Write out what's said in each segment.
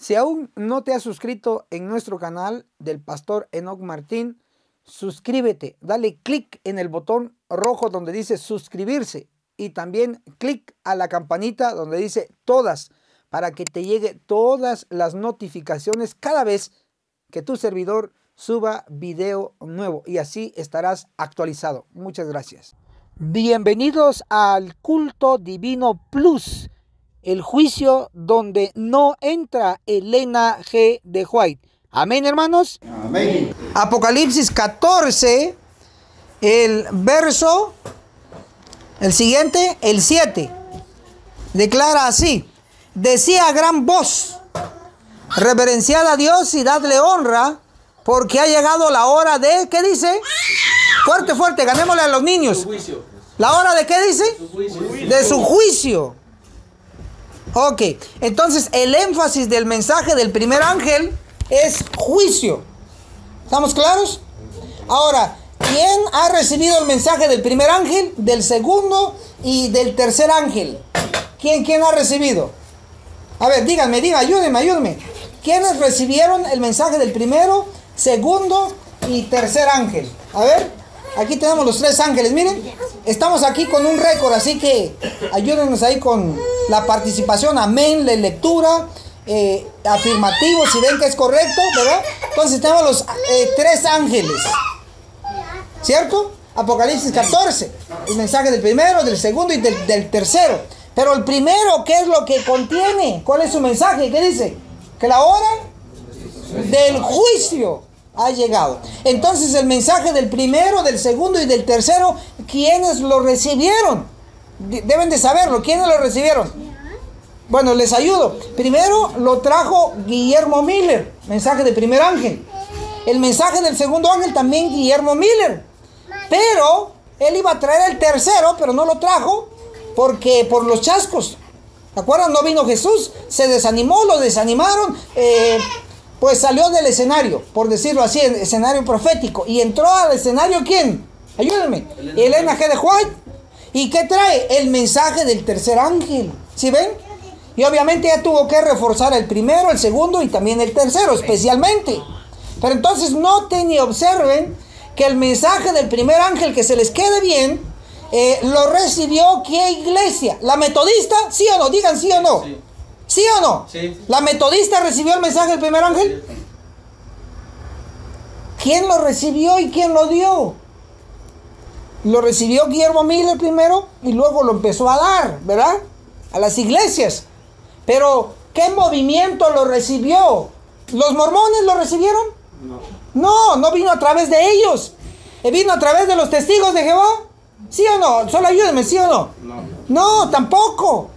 Si aún no te has suscrito en nuestro canal del Pastor Enoc Martín, suscríbete, dale clic en el botón rojo donde dice suscribirse y también clic a la campanita donde dice todas para que te llegue todas las notificaciones cada vez que tu servidor suba video nuevo y así estarás actualizado. Muchas gracias. Bienvenidos al Culto Divino Plus, el juicio donde no entra Elena G. de White. Amén, hermanos. Amén. Apocalipsis 14, el verso, el siguiente, el 7. Declara así: decía a gran voz, reverenciad a Dios y dadle honra, porque ha llegado la hora de, ¿qué dice? Fuerte, fuerte, ganémosle a los niños. ¿La hora de qué dice? De su juicio. Ok, entonces el énfasis del mensaje del primer ángel es juicio. ¿Estamos claros? Ahora, ¿quién ha recibido el mensaje del primer ángel, del segundo y del tercer ángel? ¿Quién ha recibido? A ver, díganme, ayúdenme. ¿Quiénes recibieron el mensaje del primero, segundo y tercer ángel? A ver, aquí tenemos los tres ángeles. Miren, estamos aquí con un récord, así que ayúdennos ahí con la participación. Amén, la lectura, afirmativo, si ven que es correcto, ¿verdad? Entonces tenemos los tres ángeles, ¿cierto? Apocalipsis 14, el mensaje del primero, del segundo y del tercero. Pero el primero, ¿qué es lo que contiene? ¿Cuál es su mensaje? ¿Qué dice? Que la hora del juicio ha llegado. Entonces el mensaje del primero, del segundo y del tercero, ¿quiénes lo recibieron? Deben de saberlo. ¿Quiénes lo recibieron? Bueno, les ayudo. Primero lo trajo Guillermo Miller, mensaje del primer ángel. El mensaje del segundo ángel también Guillermo Miller. Pero él iba a traer el tercero, pero no lo trajo porque por los chascos. ¿Se acuerdan? No vino Jesús, se desanimó, lo desanimaron, pues salió del escenario, por decirlo así, el escenario profético. Y entró al escenario, ¿quién? Ayúdenme. Elena G. de White. ¿Y qué trae? El mensaje del tercer ángel. ¿Sí ven? Y obviamente ella tuvo que reforzar el primero, el segundo y también el tercero, especialmente. Pero entonces noten y observen que el mensaje del primer ángel, que se les quede bien, lo recibió ¿qué iglesia? ¿La metodista? ¿Sí o no? Digan sí o no. Sí, ¿sí o no? Sí. ¿La metodista recibió el mensaje del primer ángel? Sí. ¿Quién lo recibió y quién lo dio? Lo recibió Guillermo Miller primero y luego lo empezó a dar, ¿verdad? A las iglesias. Pero, ¿qué movimiento lo recibió? ¿Los mormones lo recibieron? No, no vino a través de ellos. ¿Vino a través de los testigos de Jehová? ¿Sí o no? Solo ayúdenme, ¿sí o no? No, tampoco.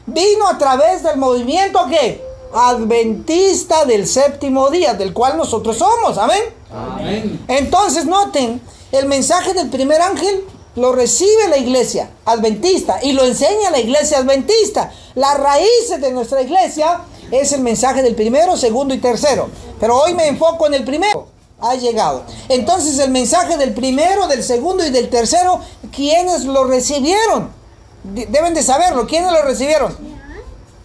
Vino a través del movimiento que adventista del séptimo día, del cual nosotros somos. ¿Amén? Amén. Entonces noten, el mensaje del primer ángel lo recibe la iglesia adventista y lo enseña la iglesia adventista. Las raíces de nuestra iglesia es el mensaje del primero, segundo y tercero. Pero hoy me enfoco en el primero. Ha llegado. Entonces el mensaje del primero, del segundo y del tercero, ¿quiénes lo recibieron? Deben de saberlo. ¿Quiénes lo recibieron?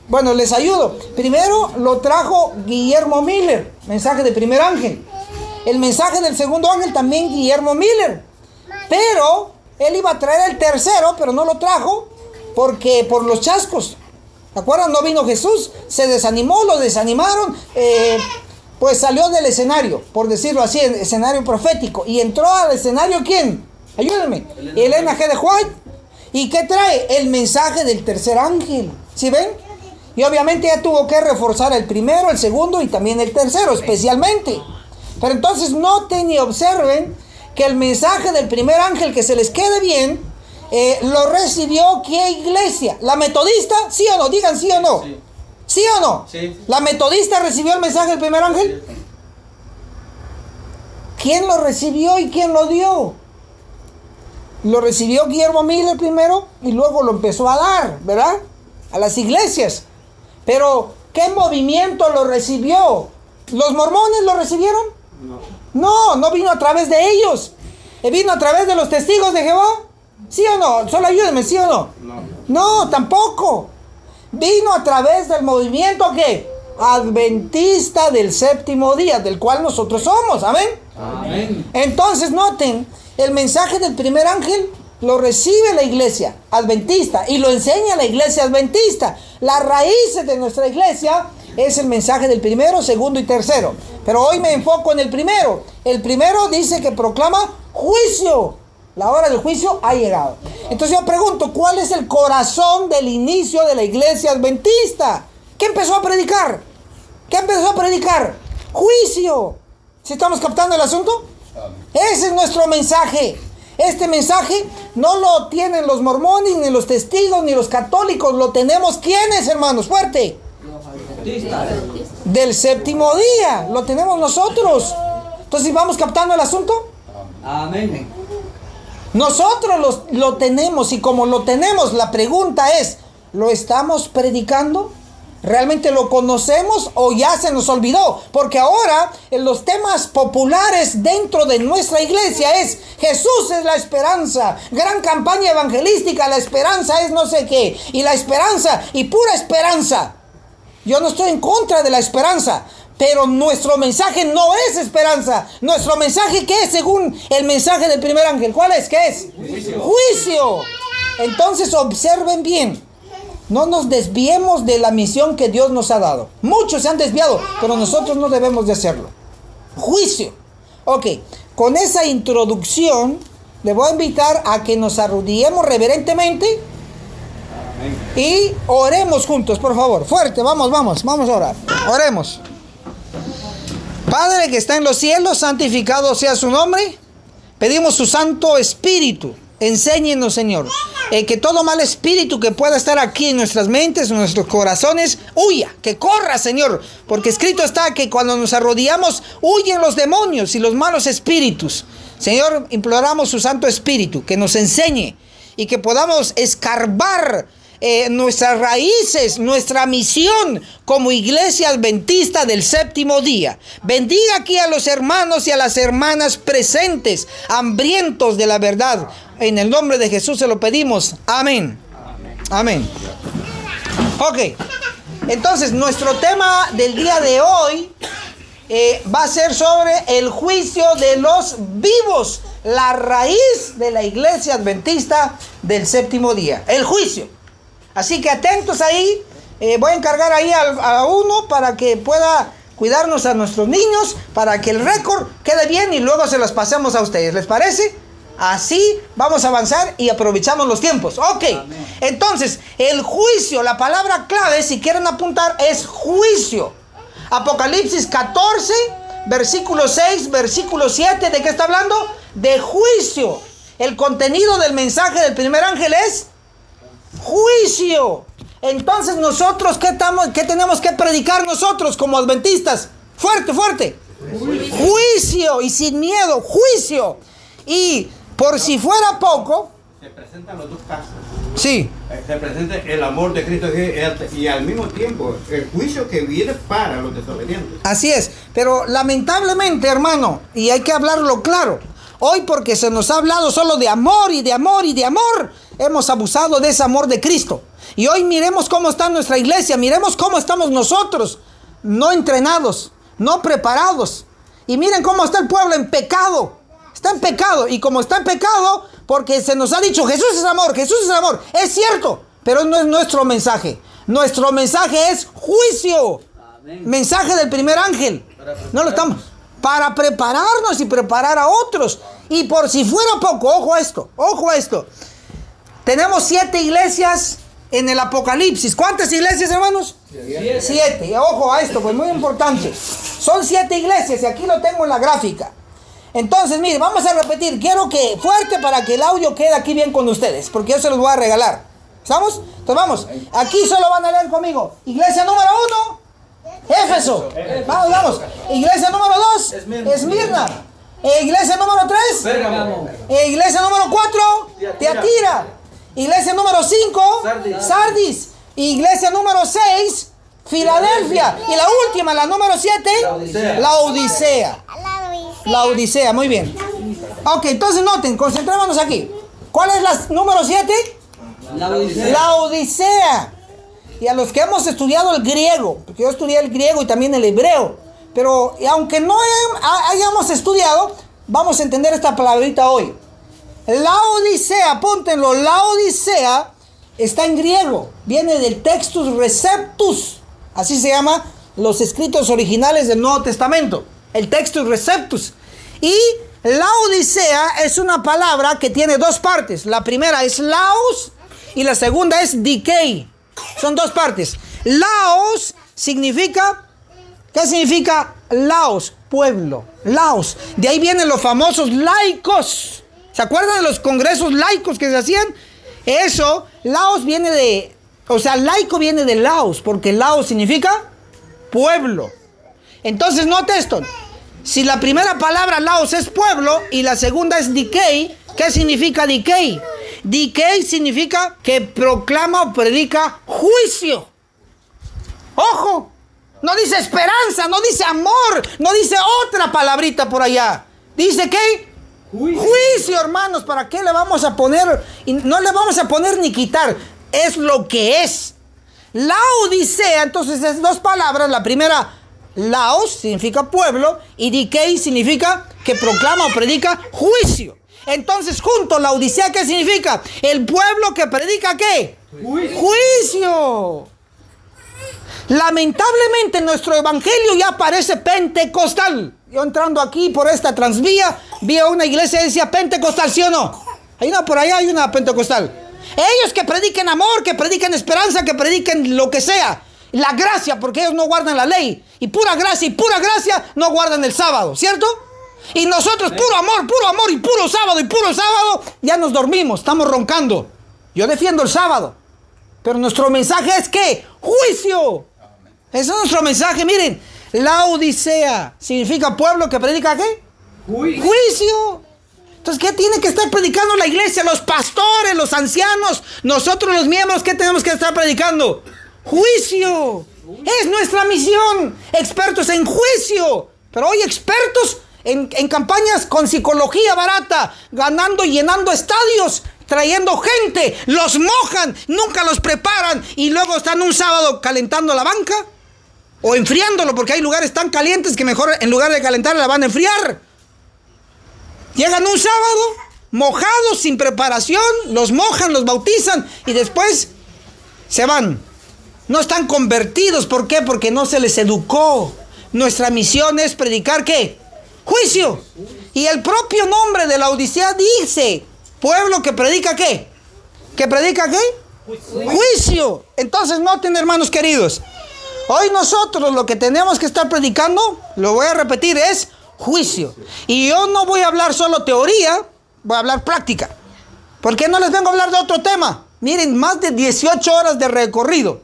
Bueno, les ayudo. Primero lo trajo Guillermo Miller, mensaje del primer ángel. El mensaje del segundo ángel también Guillermo Miller. Pero él iba a traer el tercero, pero no lo trajo porque por los chascos. ¿Se acuerdan? No vino Jesús, se desanimó, lo desanimaron, pues salió del escenario, por decirlo así, el escenario profético. Y entró al escenario, ¿quién? Ayúdenme. Elena G. de White. ¿Y qué trae? El mensaje del tercer ángel. ¿Sí ven? Y obviamente ella tuvo que reforzar el primero, el segundo y también el tercero, especialmente. Pero entonces noten y observen que el mensaje del primer ángel, que se les quede bien, lo recibió ¿qué iglesia? ¿La metodista? ¿Sí o no? Digan sí o no. Sí. ¿Sí o no? Sí. ¿La metodista recibió el mensaje del primer ángel? Sí. ¿Quién lo recibió y quién lo dio? Lo recibió Guillermo Miller primero y luego lo empezó a dar, ¿verdad? A las iglesias. Pero, ¿qué movimiento lo recibió? ¿Los mormones lo recibieron? No vino a través de ellos. ¿Vino a través de los testigos de Jehová? ¿Sí o no? Solo ayúdenme, ¿sí o no? No, tampoco. Vino a través del movimiento que adventista del séptimo día, del cual nosotros somos. Amén. Amén. Entonces noten, el mensaje del primer ángel lo recibe la iglesia adventista y lo enseña la iglesia adventista. Las raíces de nuestra iglesia es el mensaje del primero, segundo y tercero. Pero hoy me enfoco en el primero. El primero dice que proclama juicio. La hora del juicio ha llegado. Entonces yo pregunto, ¿cuál es el corazón del inicio de la iglesia adventista? ¿Qué empezó a predicar? ¿Qué empezó a predicar? Juicio. ¿Sí estamos captando el asunto? Ese es nuestro mensaje. Este mensaje no lo tienen los mormones, ni los testigos, ni los católicos. Lo tenemos, ¿quiénes, hermanos? Fuerte. Del séptimo día. Lo tenemos nosotros. Entonces, ¿vamos captando el asunto? Amén. Nosotros lo tenemos, y como lo tenemos, la pregunta es, ¿lo estamos predicando? ¿Realmente lo conocemos o ya se nos olvidó? Porque ahora en los temas populares dentro de nuestra iglesia es Jesús es la esperanza, gran campaña evangelística, la esperanza es no sé qué, y la esperanza y pura esperanza. Yo no estoy en contra de la esperanza, pero nuestro mensaje no es esperanza. Nuestro mensaje, ¿qué es según el mensaje del primer ángel? ¿Cuál es? ¿Qué es? Juicio. Entonces observen bien. No nos desviemos de la misión que Dios nos ha dado. Muchos se han desviado, pero nosotros no debemos de hacerlo. Juicio. Ok, con esa introducción le voy a invitar a que nos arrodillemos reverentemente y oremos juntos, por favor. Fuerte, vamos a orar. Oremos. Padre que está en los cielos, santificado sea su nombre. Pedimos su Santo Espíritu. Enséñenos, Señor, que todo mal espíritu que pueda estar aquí en nuestras mentes, en nuestros corazones, huya, que corra, Señor, porque escrito está que cuando nos arrodillamos, huyen los demonios y los malos espíritus. Señor, imploramos su Santo Espíritu, que nos enseñe y que podamos escarbar nuestras raíces, nuestra misión como iglesia adventista del séptimo día. Bendiga aquí a los hermanos y a las hermanas presentes, hambrientos de la verdad. En el nombre de Jesús se lo pedimos. Amén. Amén. Ok. Entonces, nuestro tema del día de hoy va a ser sobre el juicio de los vivos. La raíz de la iglesia adventista del séptimo día. El juicio. Así que atentos ahí. Voy a encargar ahí a uno para que pueda cuidarnos a nuestros niños, para que el récord quede bien y luego se los pasemos a ustedes. ¿Les parece? Así vamos a avanzar y aprovechamos los tiempos. Ok. Amén. Entonces, el juicio, la palabra clave, si quieren apuntar, es juicio. Apocalipsis 14, versículo 6, versículo 7, ¿de qué está hablando? De juicio. El contenido del mensaje del primer ángel es juicio. Entonces nosotros, ¿qué tenemos que predicar nosotros como adventistas? Fuerte, fuerte. Juicio y sin miedo, juicio. Y por si fuera poco, se presentan los dos casos. Sí. Se presenta el amor de Cristo y al mismo tiempo el juicio que viene para los desobedientes. Así es. Pero lamentablemente, hermano, y hay que hablarlo claro, hoy porque se nos ha hablado solo de amor y de amor y de amor, hemos abusado de ese amor de Cristo. Y hoy miremos cómo está nuestra iglesia, miremos cómo estamos nosotros, no entrenados, no preparados. Y miren cómo está el pueblo en pecado. Está en pecado. Y como está en pecado, porque se nos ha dicho Jesús es amor, Jesús es amor. Es cierto, pero no es nuestro mensaje. Nuestro mensaje es juicio. Amén. Mensaje del primer ángel. No lo estamos. Para prepararnos y preparar a otros. Y por si fuera poco, ojo a esto, ojo a esto. Tenemos 7 iglesias en el Apocalipsis. ¿Cuántas iglesias, hermanos? 7. Y ojo a esto, pues muy importante. Son 7 iglesias y aquí lo tengo en la gráfica. Entonces, mire, vamos a repetir. Quiero que fuerte para que el audio quede aquí bien con ustedes, porque yo se los voy a regalar. ¿Estamos? Entonces vamos. Aquí solo van a leer conmigo. Iglesia número 1, Éfeso. Vamos, vamos. Iglesia número 2, Esmirna. Iglesia número 3, Pérgamo. Iglesia número 4, Tiatira. Iglesia número 5, Sardis. Iglesia número 6, Filadelfia. Y la última, la número 7, Laodicea. Laodicea, muy bien. Ok, entonces noten, concentrémonos aquí. ¿Cuál es la número 7? Laodicea. Laodicea. y a los que hemos estudiado el griego, porque yo estudié el griego y también el hebreo, pero aunque no hayamos estudiado, vamos a entender esta palabrita hoy. Laodicea, apúntenlo, Laodicea está en griego, viene del Textus Receptus, así se llama los escritos originales del Nuevo Testamento, el Textus Receptus. Y Laodicea es una palabra que tiene dos partes. La primera es laos y la segunda es decay. Son dos partes. Laos significa, ¿qué significa laos? Pueblo, laos. De ahí vienen los famosos laicos. ¿Se acuerdan de los congresos laicos que se hacían? Eso, laos viene de, o sea, laico viene de laos, porque laos significa pueblo. Entonces, note esto. Si la primera palabra laos es pueblo y la segunda es decay, ¿qué significa decay? Decay significa que proclama o predica juicio. ¡Ojo! No dice esperanza, no dice amor, no dice otra palabrita por allá. Dice ¿qué? Juicio, hermanos. ¿Para qué le vamos a poner? Y no le vamos a poner ni quitar. Es lo que es. Laodicea, entonces es dos palabras. La primera, laos, significa pueblo, y decay significa que proclama o predica juicio. Entonces, junto, Laodicea, ¿qué significa? El pueblo que predica ¿qué? Juicio. Lamentablemente, nuestro evangelio ya parece pentecostal. Yo entrando aquí por esta transvía, vi a una iglesia que decía pentecostal, ¿sí o no? Hay una por allá, hay una pentecostal. Ellos que prediquen amor, que prediquen esperanza, que prediquen lo que sea. La gracia, porque ellos no guardan la ley. Y pura gracia no guardan el sábado, ¿cierto? Y nosotros puro amor y puro sábado, ya nos dormimos, estamos roncando. Yo defiendo el sábado. Pero nuestro mensaje es ¿qué? Juicio. Ese es nuestro mensaje, miren. Laodicea significa pueblo que predica ¿qué? Juicio. Entonces, ¿qué tiene que estar predicando la iglesia? Los pastores, los ancianos, nosotros los miembros, ¿qué tenemos que estar predicando? Juicio. Es nuestra misión. Expertos en juicio. Pero hoy expertos en campañas con psicología barata, ganando y llenando estadios, trayendo gente, los mojan, nunca los preparan y luego están un sábado calentando la banca o enfriándolo, porque hay lugares tan calientes que mejor en lugar de calentar la van a enfriar. Llegan un sábado mojados, sin preparación, los mojan, los bautizan y después se van. No están convertidos. ¿Por qué? Porque no se les educó. Nuestra misión es predicar ¿qué? Juicio. Y el propio nombre de Laodicea dice pueblo que predica ¿qué? ¿Que predica qué? Juicio. Entonces noten, hermanos queridos, hoy nosotros lo que tenemos que estar predicando, lo voy a repetir, es juicio. Y yo no voy a hablar solo teoría, voy a hablar práctica. ¿Por qué no les vengo a hablar de otro tema? Miren, más de 18 horas de recorrido.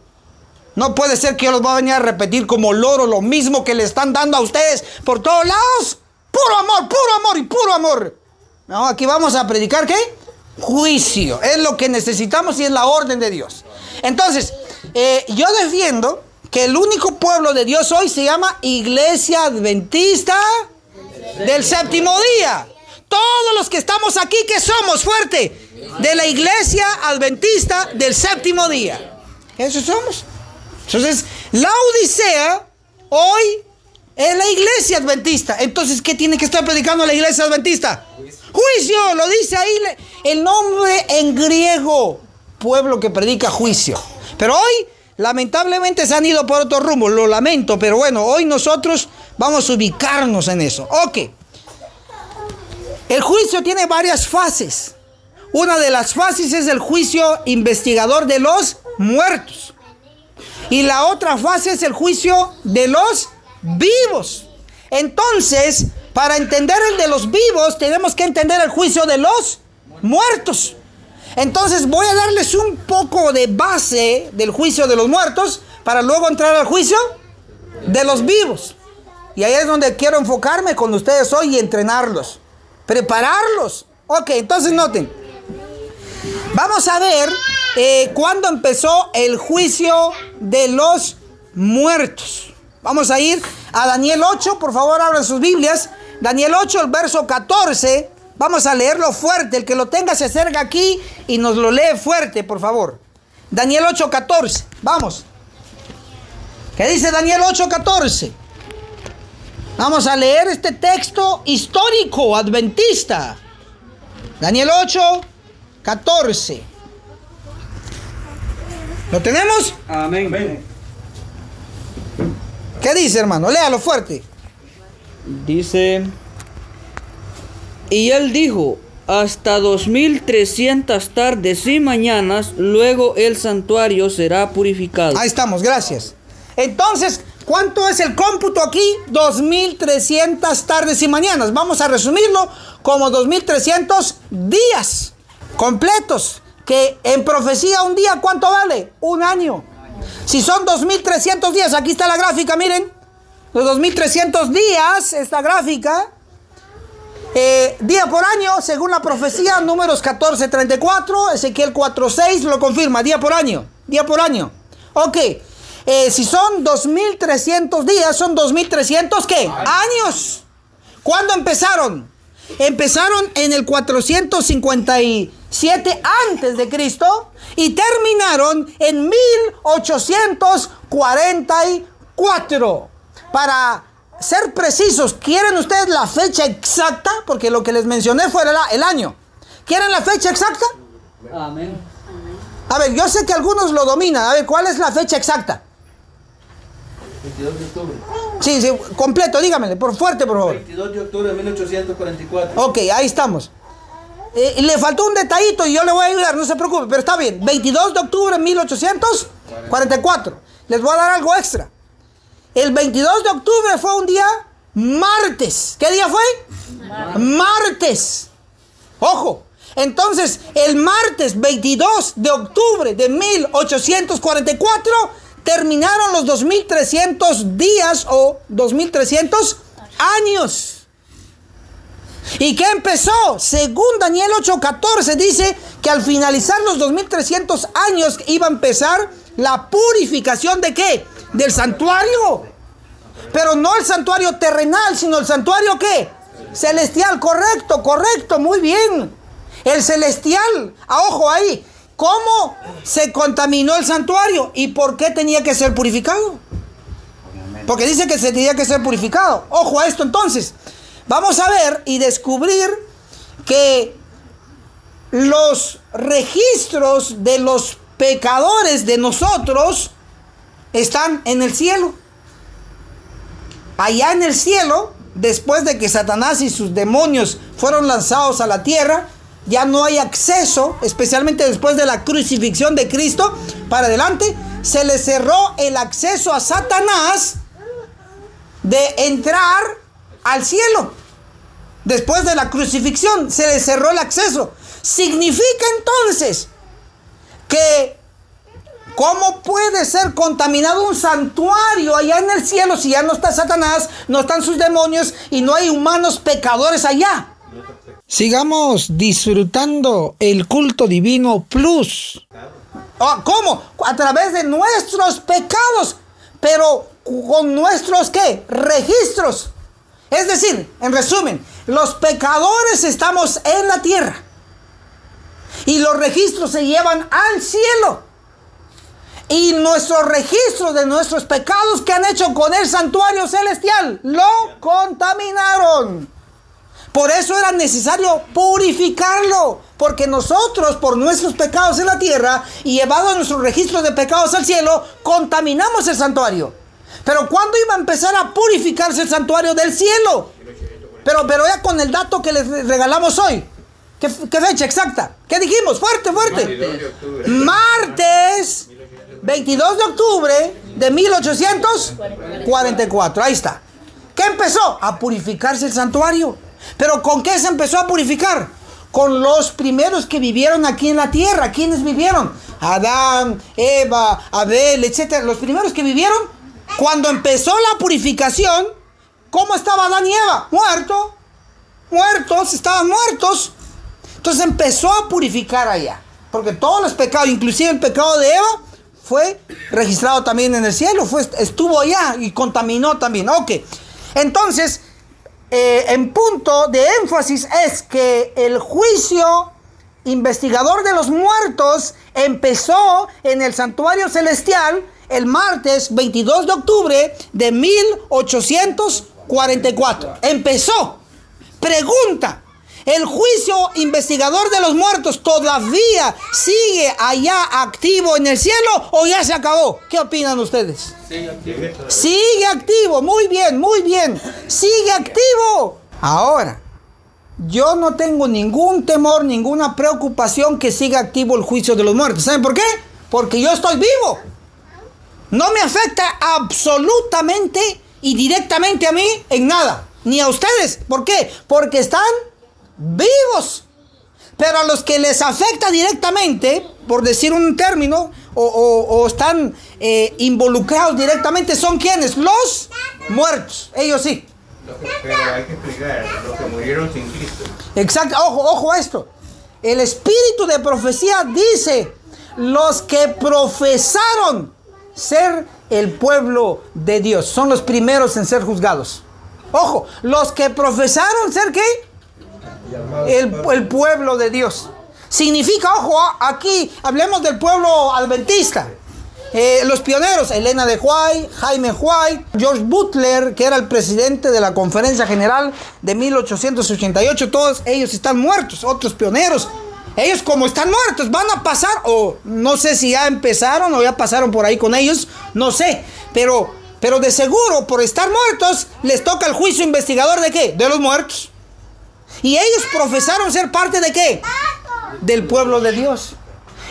No puede ser que yo los voy a venir a repetir como loro lo mismo que le están dando a ustedes por todos lados. Puro amor y puro amor. No, aquí vamos a predicar ¿qué? Juicio. Es lo que necesitamos y es la orden de Dios. Entonces, yo defiendo que el único pueblo de Dios hoy se llama Iglesia Adventista del Séptimo Día. Todos los que estamos aquí, ¿qué somos? Fuerte. De la Iglesia Adventista del Séptimo Día. Eso somos. Entonces, Laodicea hoy es la iglesia adventista. Entonces, ¿qué tiene que estar predicando la iglesia adventista? Juicio, lo dice ahí el nombre en griego. Pueblo que predica juicio. Pero hoy, lamentablemente, se han ido por otro rumbo. Lo lamento, pero bueno, hoy nosotros vamos a ubicarnos en eso. Ok. El juicio tiene varias fases. Una de las fases es el juicio investigador de los muertos. Y la otra fase es el juicio de los vivos. Entonces, para entender el de los vivos, tenemos que entender el juicio de los muertos. Entonces, voy a darles un poco de base del juicio de los muertos para luego entrar al juicio de los vivos. Y ahí es donde quiero enfocarme con ustedes hoy y entrenarlos, prepararlos. Ok, entonces noten. Vamos a ver cuándo empezó el juicio de los muertos. Vamos a ir a Daniel 8, por favor abran sus Biblias. Daniel 8, el verso 14. Vamos a leerlo fuerte. El que lo tenga se acerca aquí y nos lo lee fuerte, por favor. Daniel 8:14. Vamos. ¿Qué dice Daniel 8:14? Vamos a leer este texto histórico adventista. Daniel 8:14. ¿Lo tenemos? Amén. ¿Qué dice, hermano? Léalo fuerte. Dice, y él dijo, hasta 2300 tardes y mañanas, luego el santuario será purificado. Ahí estamos, gracias. Entonces, ¿cuánto es el cómputo aquí? 2300 tardes y mañanas. Vamos a resumirlo como 2300 días completos. Que en profecía un día, ¿cuánto vale? Un año. Si son 2300 días, aquí está la gráfica, miren. Los 2300 días, esta gráfica. Día por año, según la profecía, Números 14:34, Ezequiel 4:6 lo confirma, día por año. Ok, si son 2300 días, son 2300, ¿qué? Años. ¿Cuándo empezaron? Empezaron en el 457 antes de Cristo y terminaron en 1844. Para ser precisos, ¿quieren ustedes la fecha exacta? Porque lo que les mencioné fue el año. ¿Quieren la fecha exacta? Amén. A ver, yo sé que algunos lo dominan. A ver, ¿cuál es la fecha exacta? 22 de octubre. Sí, completo, dígamele, por fuerte, por favor. 22 de octubre de 1844. Ok, ahí estamos. Le faltó un detallito y yo le voy a ayudar, no se preocupe, pero está bien. 22 de octubre de 1844. Les voy a dar algo extra. El 22 de octubre fue un día martes. ¿Qué día fue? Martes. Ojo. Entonces, el martes 22 de octubre de 1844 terminaron los 2300 días o 2300 años. ¿Y qué empezó? Según Daniel 8:14 dice que al finalizar los 2300 años iba a empezar la purificación ¿de qué? Del santuario. Pero no el santuario terrenal, sino el santuario ¿qué? Celestial. Correcto, muy bien. El celestial. Ojo ahí. ¿Cómo se contaminó el santuario? ¿Y por qué tenía que ser purificado? Porque dice que se tenía que ser purificado. Ojo a esto entonces. Vamos a ver y descubrir que los registros de los pecadores de nosotros están en el cielo. Allá en el cielo, después de que Satanás y sus demonios fueron lanzados a la tierra, ya no hay acceso, especialmente después de la crucifixión de Cristo para adelante, se le cerró el acceso a Satanás de entrar al cielo. Después de la crucifixión se le cerró el acceso. Significa entonces que ¿cómo puede ser contaminado un santuario allá en el cielo si ya no está Satanás, no están sus demonios y no hay humanos pecadores allá? Sigamos disfrutando el culto divino plus. ¿Cómo? A través de nuestros pecados, pero con nuestros ¿qué? Registros. Es decir, en resumen, los pecadores estamos en la tierra y los registros se llevan al cielo. Y nuestros registros de nuestros pecados que han hecho con el santuario celestial lo contaminaron. Por eso era necesario purificarlo, porque nosotros por nuestros pecados en la tierra y llevados nuestros registros de pecados al cielo, contaminamos el santuario. Pero ¿cuándo iba a empezar a purificarse el santuario del cielo? Pero ya con el dato que les regalamos hoy. ¿Qué fecha exacta? ¿Qué dijimos? Fuerte. Martes 22 de octubre de 1844. Ahí está. ¿Qué empezó? A purificarse el santuario. ¿Pero con qué se empezó a purificar? Con los primeros que vivieron aquí en la tierra. ¿Quiénes vivieron? Adán, Eva, Abel, etc. Los primeros que vivieron. Cuando empezó la purificación, ¿cómo estaba Adán y Eva? Estaban muertos. Entonces empezó a purificar allá. Porque todos los pecados, inclusive el pecado de Eva, fue registrado también en el cielo. Estuvo allá y contaminó también. Ok. Entonces, en punto de énfasis es que el juicio investigador de los muertos empezó en el santuario celestial el martes 22 de octubre de 1844. Empezó. Pregunta. ¿El juicio investigador de los muertos todavía sigue allá activo en el cielo o ya se acabó? ¿Qué opinan ustedes? Sigue activo, muy bien, muy bien. Sigue activo. Ahora, yo no tengo ningún temor, ninguna preocupación que siga activo el juicio de los muertos. ¿Saben por qué? Porque yo estoy vivo. No me afecta absolutamente y directamente a mí en nada. Ni a ustedes. ¿Por qué? Porque están vivos. Pero a los que les afecta directamente, por decir un término, o están involucrados directamente, son quienes, los muertos. Ellos sí. Pero hay que explicar, los que murieron sin Cristo. Exacto, ojo a esto. El espíritu de profecía dice: los que profesaron ser el pueblo de Dios son los primeros en ser juzgados. Ojo, los que profesaron ser ¿qué? El pueblo de Dios. Significa, ojo, aquí hablemos del pueblo adventista. Los pioneros, Elena de White, Jaime White, George Butler, que era el presidente de la Conferencia General de 1888, todos ellos están muertos, otros pioneros. Ellos, como están muertos, van a pasar, o no sé si ya empezaron o ya pasaron por ahí con ellos, no sé, pero de seguro, por estar muertos, les toca el juicio investigador ¿de qué? De los muertos. Y ellos profesaron ser parte ¿de qué? Del pueblo de Dios.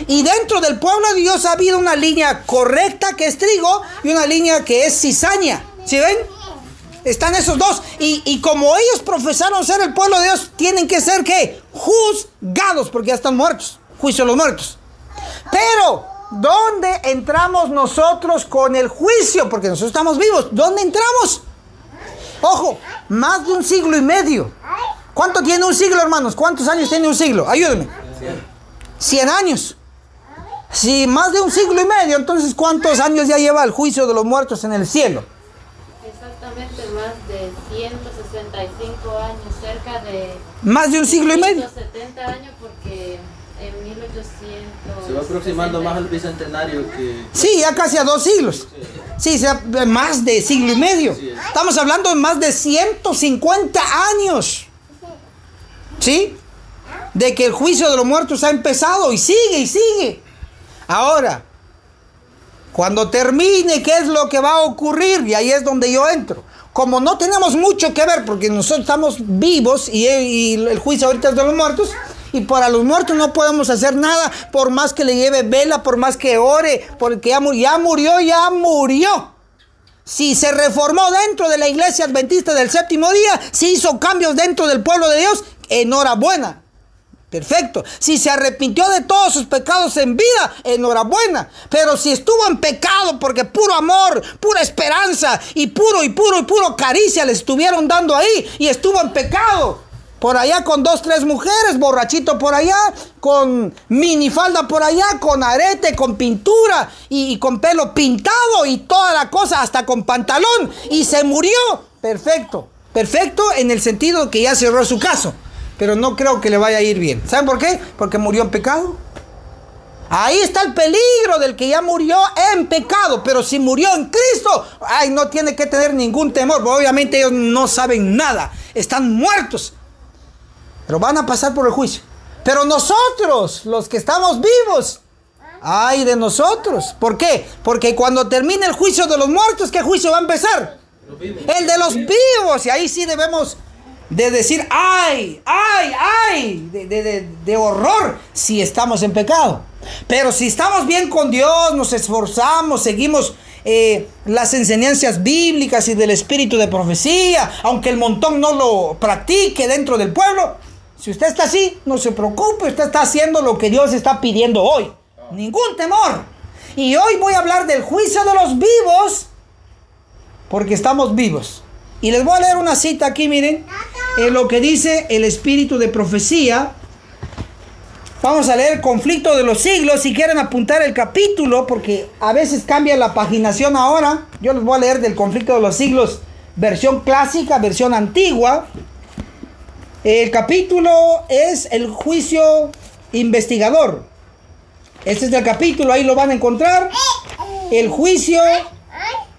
Y dentro del pueblo de Dios ha habido una línea correcta que es trigo y una línea que es cizaña. ¿Sí ven? Están esos dos. Y como ellos profesaron ser el pueblo de Dios, tienen que ser ¿qué? Juzgados, porque ya están muertos. Juicio de los muertos. Pero, ¿dónde entramos nosotros con el juicio? Porque nosotros estamos vivos. ¿Dónde entramos? Ojo, más de 1 siglo y medio. ¿Cuánto tiene un siglo, hermanos? ¿Cuántos años tiene un siglo? Ayúdenme. 100 años. Si más de 1 siglo y medio, entonces ¿cuántos años ya lleva el juicio de los muertos en el cielo? Exactamente más de 165 años, cerca de... Más de 1 siglo y medio. 170 años porque en 1800... Se va aproximando más al bicentenario que... Sí, ya casi a 2 siglos. Sí, más de siglo y medio. Estamos hablando de más de 150 años. ¿Sí? De que el juicio de los muertos ha empezado y sigue y sigue. Ahora, cuando termine, ¿qué es lo que va a ocurrir? Y ahí es donde yo entro. Como no tenemos mucho que ver, porque nosotros estamos vivos y el juicio ahorita es de los muertos, y para los muertos no podemos hacer nada, por más que le lleve vela, por más que ore, porque ya murió. Si se reformó dentro de la iglesia adventista del séptimo día, si hizo cambios dentro del pueblo de Dios, enhorabuena. Perfecto. Si se arrepintió de todos sus pecados en vida, enhorabuena. Pero si estuvo en pecado porque puro amor, pura esperanza y puro caricia le estuvieron dando ahí y estuvo en pecado, por allá con 2, 3 mujeres, borrachito por allá, con minifalda por allá, con arete, con pintura y con pelo pintado y toda la cosa, hasta con pantalón, y se murió. Perfecto. Perfecto en el sentido que ya cerró su caso. Pero no creo que le vaya a ir bien. ¿Saben por qué? Porque murió en pecado. Ahí está el peligro del que ya murió en pecado. Pero si murió en Cristo, ay, no tiene que tener ningún temor. Obviamente ellos no saben nada. Están muertos. Pero van a pasar por el juicio. Pero nosotros, los que estamos vivos, ay de nosotros. ¿Por qué? Porque cuando termine el juicio de los muertos, ¿qué juicio va a empezar? El de los vivos. Y ahí sí debemos de decir, ay, de horror si estamos en pecado. Pero si estamos bien con Dios, nos esforzamos, seguimos las enseñanzas bíblicas y del espíritu de profecía, aunque el montón no lo practique dentro del pueblo, si usted está así, no se preocupe, usted está haciendo lo que Dios está pidiendo hoy. Ningún temor. Y hoy voy a hablar del juicio de los vivos, porque estamos vivos. Y les voy a leer una cita aquí, miren, en lo que dice el espíritu de profecía. Vamos a leer Conflicto de los Siglos. Si quieren apuntar el capítulo, porque a veces cambia la paginación ahora. Yo les voy a leer del Conflicto de los Siglos, versión clásica, versión antigua. El capítulo es el juicio investigador. Este es el capítulo, ahí lo van a encontrar. El juicio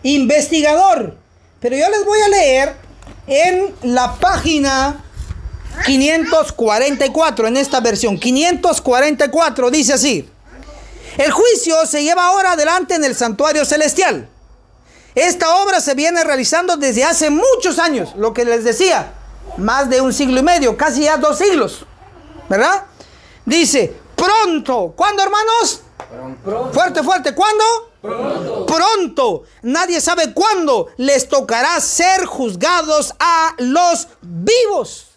investigador. Pero yo les voy a leer en la página 544, en esta versión. 544 dice así: el juicio se lleva ahora adelante en el santuario celestial. Esta obra se viene realizando desde hace muchos años, lo que les decía, más de 1 siglo y medio, casi ya 2 siglos, ¿verdad? Dice, pronto. ¿Cuándo, hermanos? Pronto. Fuerte, fuerte. ¿Cuándo? Pronto. Pronto. Nadie sabe cuándo les tocará ser juzgados a los vivos.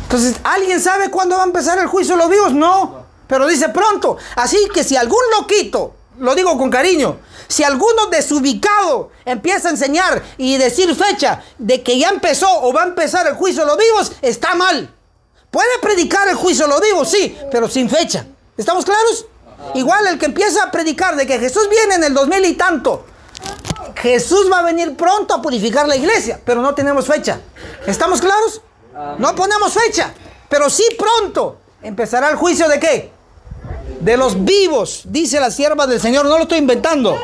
Entonces, ¿alguien sabe cuándo va a empezar el juicio de los vivos? No. Pero dice pronto. Así que si algún loquito, lo digo con cariño, si alguno desubicado empieza a enseñar y decir fecha de que ya empezó o va a empezar el juicio de los vivos, está mal. Puede predicar el juicio de los vivos, sí, pero sin fecha. ¿Estamos claros? Igual el que empieza a predicar de que Jesús viene en el 2000 y tanto. Jesús va a venir pronto a purificar la iglesia, pero no tenemos fecha. ¿Estamos claros? No ponemos fecha, pero sí pronto empezará el juicio de ¿qué? De los vivos, dice la sierva del Señor, no lo estoy inventando.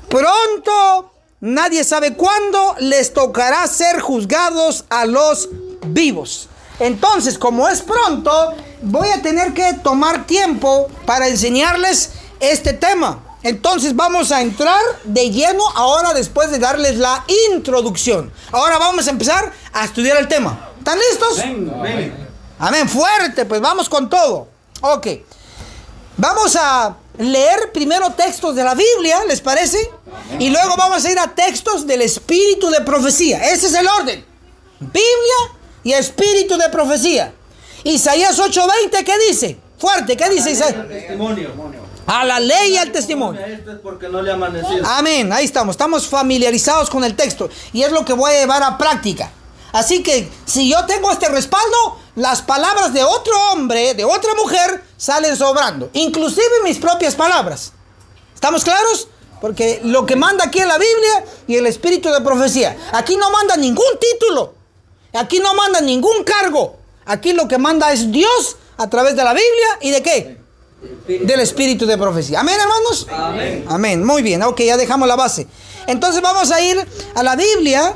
Pronto, nadie sabe cuándo les tocará ser juzgados a los vivos. Entonces, como es pronto, voy a tener que tomar tiempo para enseñarles este tema. Entonces vamos a entrar de lleno ahora después de darles la introducción. Ahora vamos a empezar a estudiar el tema. ¿Están listos? Amén. Amén, fuerte, pues vamos con todo. Ok. Vamos a leer primero textos de la Biblia, ¿les parece? Y luego vamos a ir a textos del espíritu de profecía. Ese es el orden. Biblia y espíritu de profecía. Isaías 8:20, ¿qué dice? Fuerte, ¿qué dice Isaías? A la ley y al testimonio. Esto es porque no le ha amanecido. Amén, ahí estamos. Estamos familiarizados con el texto. Y es lo que voy a llevar a práctica. Así que si yo tengo este respaldo, las palabras de otro hombre, de otra mujer, salen sobrando. Inclusive mis propias palabras. ¿Estamos claros? Porque lo que manda aquí es la Biblia y el espíritu de profecía. Aquí no manda ningún título. Aquí no manda ningún cargo. Aquí lo que manda es Dios a través de la Biblia y ¿de qué? Del espíritu de profecía. ¿Amén, hermanos? Amén. Amén. Muy bien. Ok, ya dejamos la base. Entonces vamos a ir a la Biblia.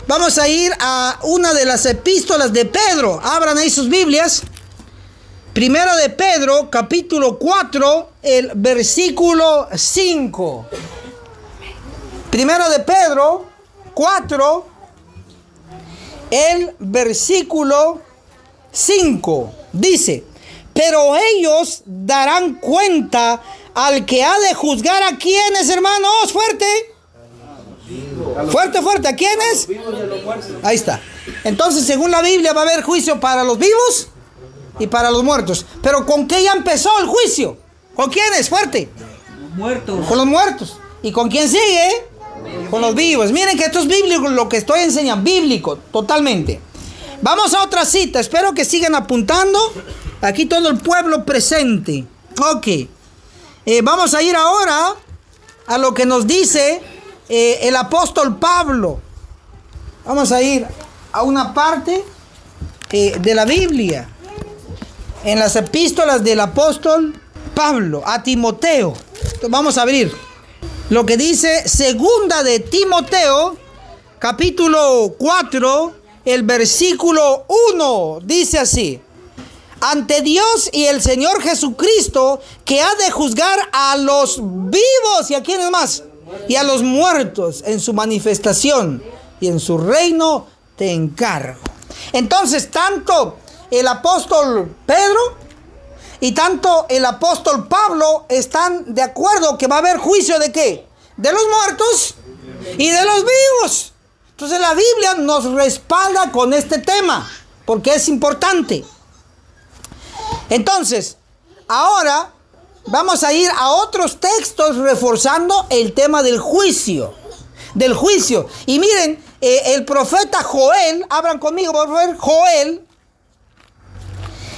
Vamos a ir a una de las epístolas de Pedro. Abran ahí sus Biblias. Primera de Pedro, capítulo 4, el versículo 5. Primera de Pedro 4, el versículo 5. Dice, pero ellos darán cuenta al que ha de juzgar a quienes, hermanos, fuerte. Fuerte, fuerte, ¿a quiénes? Ahí está. Entonces, según la Biblia, va a haber juicio para los vivos y para los muertos. Pero ¿con qué ya empezó el juicio? ¿Con quiénes? Fuerte. Muertos. Con los muertos. ¿Y con quién sigue? Con los vivos. Miren que esto es bíblico, lo que estoy enseñando, bíblico, totalmente. Vamos a otra cita, espero que sigan apuntando. Aquí todo el pueblo presente. Ok. Vamos a ir ahora a lo que nos dice el apóstol Pablo. Vamos a ir a una parte de la Biblia. En las epístolas del apóstol Pablo a Timoteo. Entonces, vamos a abrir lo que dice segunda de Timoteo, capítulo 4, el versículo 1. Dice así: ante Dios y el Señor Jesucristo, que ha de juzgar a los vivos y a quienes más, y a los muertos en su manifestación y en su reino, te encargo. Entonces, tanto el apóstol Pedro y tanto el apóstol Pablo están de acuerdo que va a haber juicio de ¿qué? De los muertos y de los vivos. Entonces la Biblia nos respalda con este tema, porque es importante. Entonces, ahora vamos a ir a otros textos reforzando el tema del juicio. Del juicio. Y miren, el profeta Joel, abran conmigo por favor, Joel,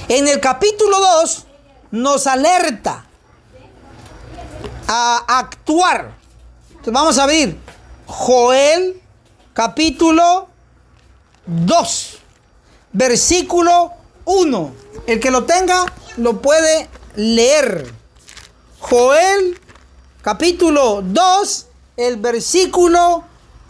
en el capítulo 2, nos alerta a actuar. Entonces vamos a abrir Joel, capítulo 2, versículo 1. El que lo tenga lo puede leer Joel capítulo 2, el versículo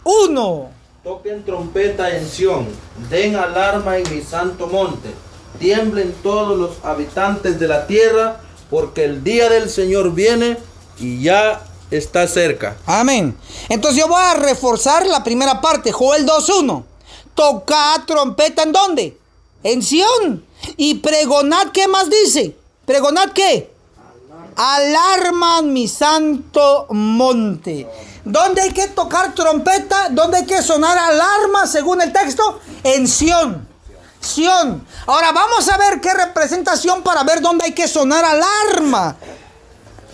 1. Toquen trompeta en Sión, den alarma en mi santo monte, tiemblen todos los habitantes de la tierra, porque el día del Señor viene y ya está cerca. Amén. Entonces yo voy a reforzar la primera parte, Joel 2:1. Tocad trompeta ¿en dónde? En Sión. Y pregonad, ¿qué más dice? ¿Pregonad qué? Alarma en mi santo monte. ¿Dónde hay que tocar trompeta? ¿Dónde hay que sonar alarma según el texto? En Sión. Sión. Ahora vamos a ver qué representación para ver dónde hay que sonar alarma.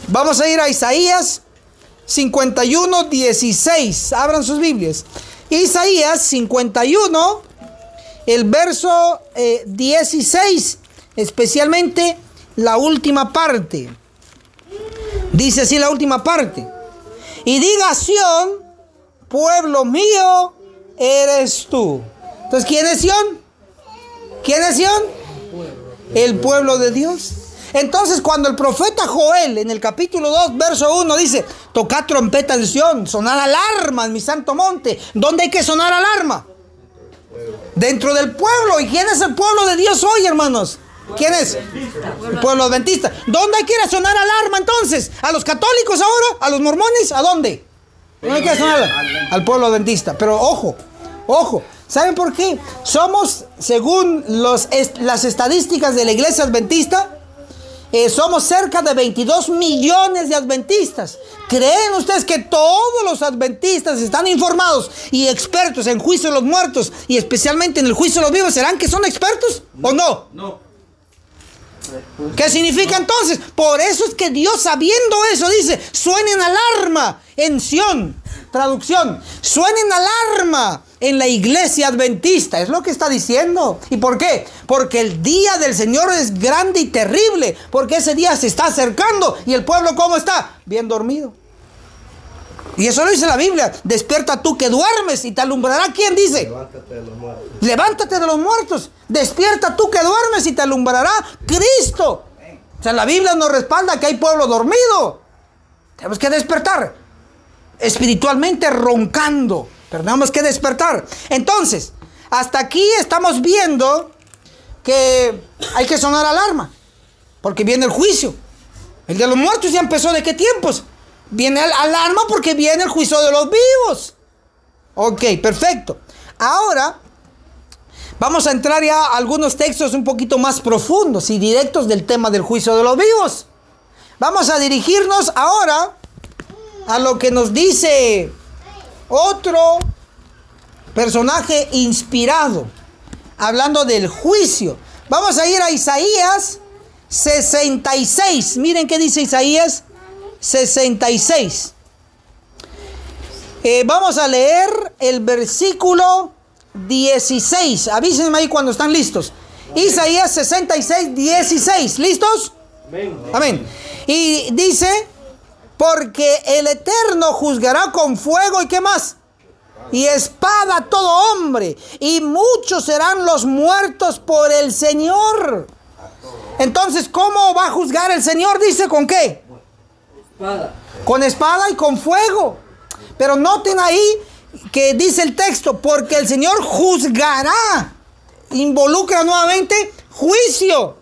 Vamos a ir a Isaías 51:16. Abran sus Biblias. Isaías 51, el verso 16, especialmente la última parte. Dice así la última parte. Y diga Sión, pueblo mío eres tú. Entonces, ¿quién es Sión? ¿Quién es Sión? El pueblo de Dios. Entonces, cuando el profeta Joel en el capítulo 2, verso 1 dice, tocad trompeta en Sión, sonar alarma en mi santo monte. ¿Dónde hay que sonar alarma? Dentro del pueblo. ¿Y quién es el pueblo de Dios hoy, hermanos? ¿Quién es? El pueblo adventista. ¿Dónde hay que ir a sonar alarma entonces? ¿A los católicos ahora? ¿A los mormones? ¿A dónde? ¿Dónde hay que sonar? Al pueblo adventista. Pero ojo, ojo. ¿Saben por qué? Somos, según las estadísticas de la iglesia adventista, somos cerca de 22 millones de adventistas. ¿Creen ustedes que todos los adventistas están informados y expertos en juicio de los muertos y especialmente en el juicio de los vivos? ¿Serán que son expertos o no? No. ¿Qué significa entonces? Por eso es que Dios, sabiendo eso, dice, suenen alarma en Sión. Traducción, suenen alarma en la iglesia adventista. Es lo que está diciendo. ¿Y por qué? Porque el día del Señor es grande y terrible. Porque ese día se está acercando. ¿Y el pueblo cómo está? Bien dormido. Y eso lo dice la Biblia. Despierta tú que duermes y te alumbrará. ¿Quién dice? Levántate de los muertos. Levántate de los muertos. Despierta tú que duermes y te alumbrará Cristo. O sea, la Biblia nos respalda que hay pueblo dormido. Tenemos que despertar. Espiritualmente roncando. Pero tenemos que despertar. Entonces, hasta aquí estamos viendo que hay que sonar alarma. Porque viene el juicio. El de los muertos ya empezó. ¿De qué tiempos? Viene alarma porque viene el juicio de los vivos. Ok, perfecto. Ahora vamos a entrar ya a algunos textos un poquito más profundos y directos del tema del juicio de los vivos. Vamos a dirigirnos ahora a lo que nos dice otro personaje inspirado, hablando del juicio. Vamos a ir a Isaías 66. Miren qué dice Isaías 66. Vamos a leer el versículo 16. Avísenme ahí cuando están listos. Isaías 66, 16. ¿Listos? Amén. Amén. Y dice, porque el Eterno juzgará con fuego y ¿qué más? Y espada a todo hombre, y muchos serán los muertos por el Señor. Entonces, ¿cómo va a juzgar el Señor? Dice, ¿con qué? Espada. Con espada y con fuego. Pero noten ahí que dice el texto, porque el Señor juzgará. Involucra nuevamente juicio.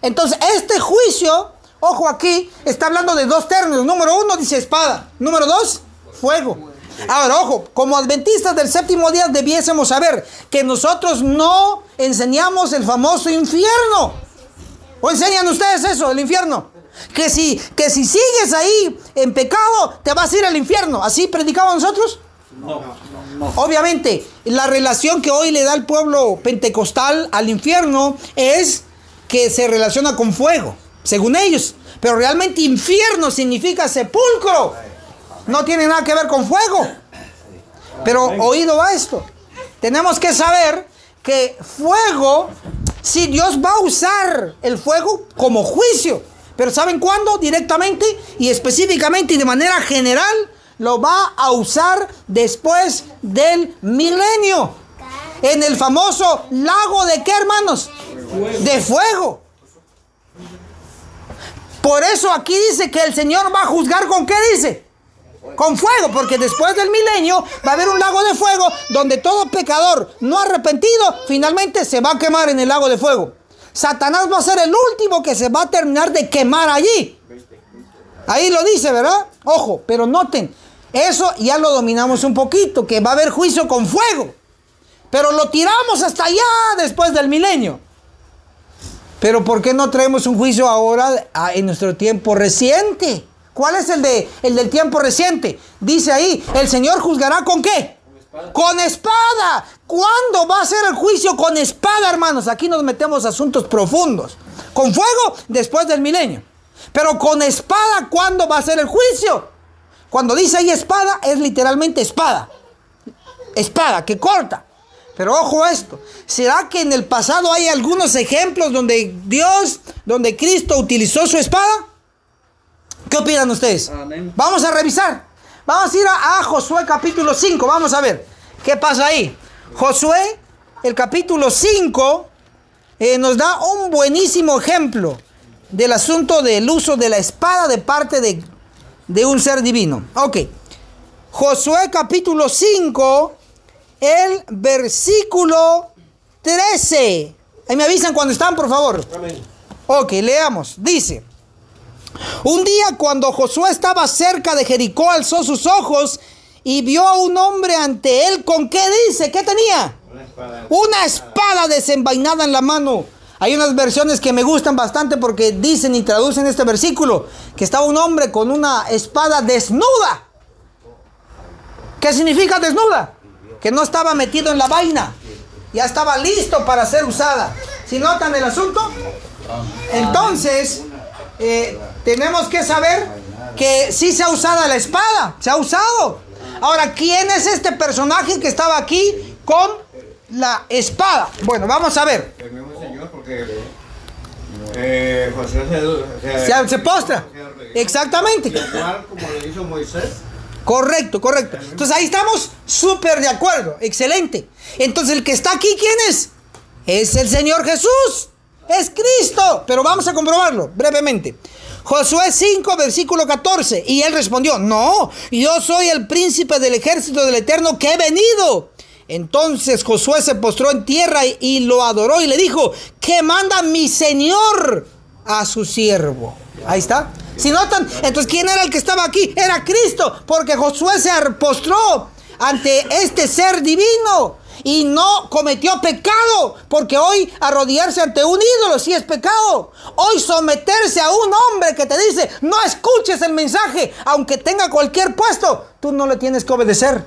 Entonces, este juicio, ojo aquí, está hablando de dos términos. Número uno dice espada. Número dos, fuego. Ahora, ojo, como adventistas del séptimo día debiésemos saber que nosotros no enseñamos el famoso infierno. ¿O enseñan ustedes eso, el infierno? Que si sigues ahí en pecado, te vas a ir al infierno. ¿Así predicamos nosotros? No. Obviamente, la relación que hoy le da el pueblo pentecostal al infierno es que se relaciona con fuego, según ellos. Pero realmente infierno significa sepulcro. No tiene nada que ver con fuego. Pero oído a esto. Tenemos que saber que fuego, si Dios va a usar el fuego como juicio. Pero ¿saben cuándo? Directamente y específicamente y de manera general lo va a usar después del milenio. En el famoso lago de ¿qué, hermanos? De fuego. Por eso aquí dice que el Señor va a juzgar ¿con qué dice? Con fuego, porque después del milenio va a haber un lago de fuego donde todo pecador no arrepentido finalmente se va a quemar en el lago de fuego. Satanás va a ser el último que se va a terminar de quemar allí. Ahí lo dice, ¿verdad? Ojo, pero noten, eso ya lo dominamos un poquito, que va a haber juicio con fuego. Pero lo tiramos hasta allá después del milenio. Pero ¿por qué no traemos un juicio ahora en nuestro tiempo reciente? ¿Cuál es el del tiempo reciente? Dice ahí, el Señor juzgará ¿con qué? Con espada. ¿Cuándo va a ser el juicio con espada, hermanos? Aquí nos metemos a asuntos profundos. Con fuego, después del milenio. Pero con espada, ¿cuándo va a ser el juicio? Cuando dice ahí espada, es literalmente espada. Espada, que corta. Pero ojo a esto. ¿Será que en el pasado hay algunos ejemplos donde Cristo utilizó su espada? ¿Qué opinan ustedes? Amén. Vamos a revisar. Vamos a ir a Josué capítulo 5. Vamos a ver qué pasa ahí. Josué, el capítulo 5, nos da un buenísimo ejemplo del asunto del uso de la espada de parte de un ser divino. Ok. Josué capítulo 5, el versículo 13. Ahí me avisan cuando están, por favor. Amén. Ok, leamos. Dice: un día cuando Josué estaba cerca de Jericó, alzó sus ojos y vio a un hombre ante él. ¿Con qué dice? ¿Qué tenía? Una espada desenvainada en la mano. Hay unas versiones que me gustan bastante porque dicen y traducen este versículo que estaba un hombre con una espada desnuda. ¿Qué significa desnuda? Que no estaba metido en la vaina. Ya estaba listo para ser usada. ¿Sí notan el asunto? Entonces, tenemos que saber que sí se ha usado la espada. Se ha usado. Ahora, ¿quién es este personaje que estaba aquí con la espada? Bueno, vamos a ver. El mismo Señor, porque Josué Se postra. Exactamente. Igual como le hizo Moisés. Correcto, correcto. Entonces ahí estamos súper de acuerdo. Excelente. Entonces el que está aquí, ¿quién es? Es el Señor Jesús. Es Cristo. Pero vamos a comprobarlo brevemente. Josué 5, versículo 14. Y él respondió: no, yo soy el príncipe del ejército del Eterno que he venido. Entonces Josué se postró en tierra y lo adoró y le dijo: ¿qué manda mi Señor a su siervo? Ahí está. Si notan, entonces ¿quién era el que estaba aquí? Era Cristo, porque Josué se postró ante este ser divino y no cometió pecado, porque hoy arrodillarse ante un ídolo sí es pecado. Hoy someterse a un hombre que te dice: no escuches el mensaje, aunque tenga cualquier puesto, tú no le tienes que obedecer.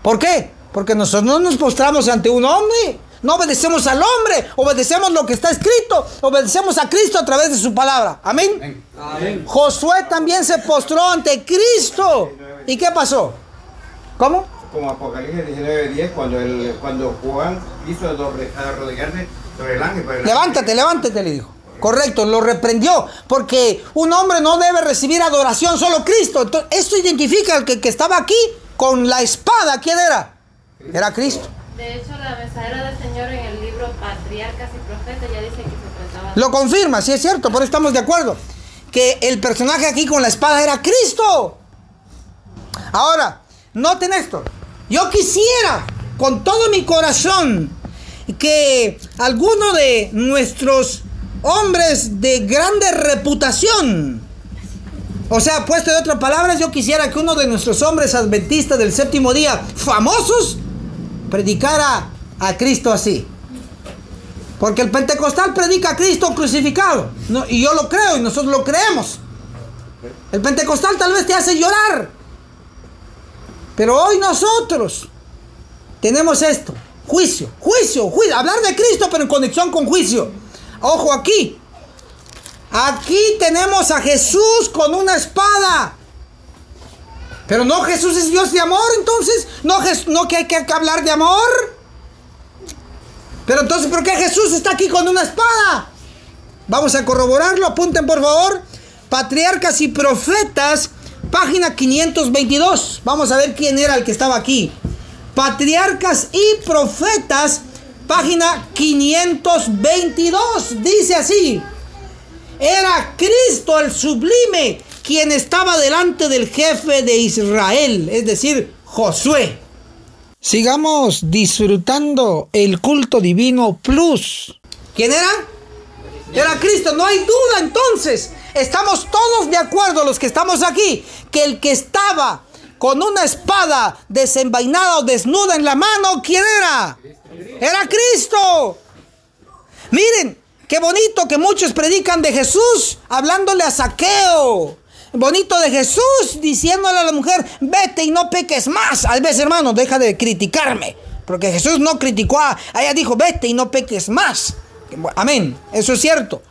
¿Por qué? Porque nosotros no nos postramos ante un hombre. No obedecemos al hombre, obedecemos lo que está escrito, obedecemos a Cristo a través de su palabra. Amén. Amén. Josué también se postró ante Cristo. ¿Y qué pasó? ¿Cómo? Como Apocalipsis 19:10, cuando Juan hizo arrodillarse sobre el ángel. Levántate, levántate, le dijo. Correcto, lo reprendió, porque un hombre no debe recibir adoración, solo Cristo. Entonces, esto identifica al que estaba aquí con la espada. ¿Quién era? Era Cristo. De hecho, la mensajera del Señor en el libro Patriarcas y Profetas ya dice que se trataba de... Lo confirma, sí es cierto, por eso estamos de acuerdo. Que el personaje aquí con la espada era Cristo. Ahora, noten esto. Yo quisiera, con todo mi corazón, que alguno de nuestros hombres de grande reputación, o sea, puesto de otras palabras, yo quisiera que uno de nuestros hombres adventistas del séptimo día, famosos, predicara a Cristo así. Porque el pentecostal predica a Cristo crucificado. No, y yo lo creo y nosotros lo creemos. El pentecostal tal vez te hace llorar. Pero hoy nosotros tenemos esto. Juicio. Hablar de Cristo pero en conexión con juicio. Ojo aquí. Aquí tenemos a Jesús con una espada. Pero no, Jesús es Dios de amor, entonces. No que hay que hablar de amor. Pero entonces, ¿por qué Jesús está aquí con una espada? Vamos a corroborarlo, apunten por favor. Patriarcas y Profetas, página 522. Vamos a ver quién era el que estaba aquí. Patriarcas y Profetas, página 522. Dice así: Era Cristo el sublime quien estaba delante del jefe de Israel, es decir, Josué. Sigamos disfrutando el culto divino plus. ¿Quién era? Era Cristo, no hay duda entonces. Estamos todos de acuerdo, los que estamos aquí, que el que estaba con una espada desenvainada o desnuda en la mano, ¿quién era? Era Cristo. Miren, qué bonito que muchos predican de Jesús hablándole a Zaqueo. Bonito de Jesús diciéndole a la mujer, vete y no peques más. A veces, hermano, deja de criticarme. Porque Jesús no criticó a ella, dijo, vete y no peques más. Amén, eso es cierto.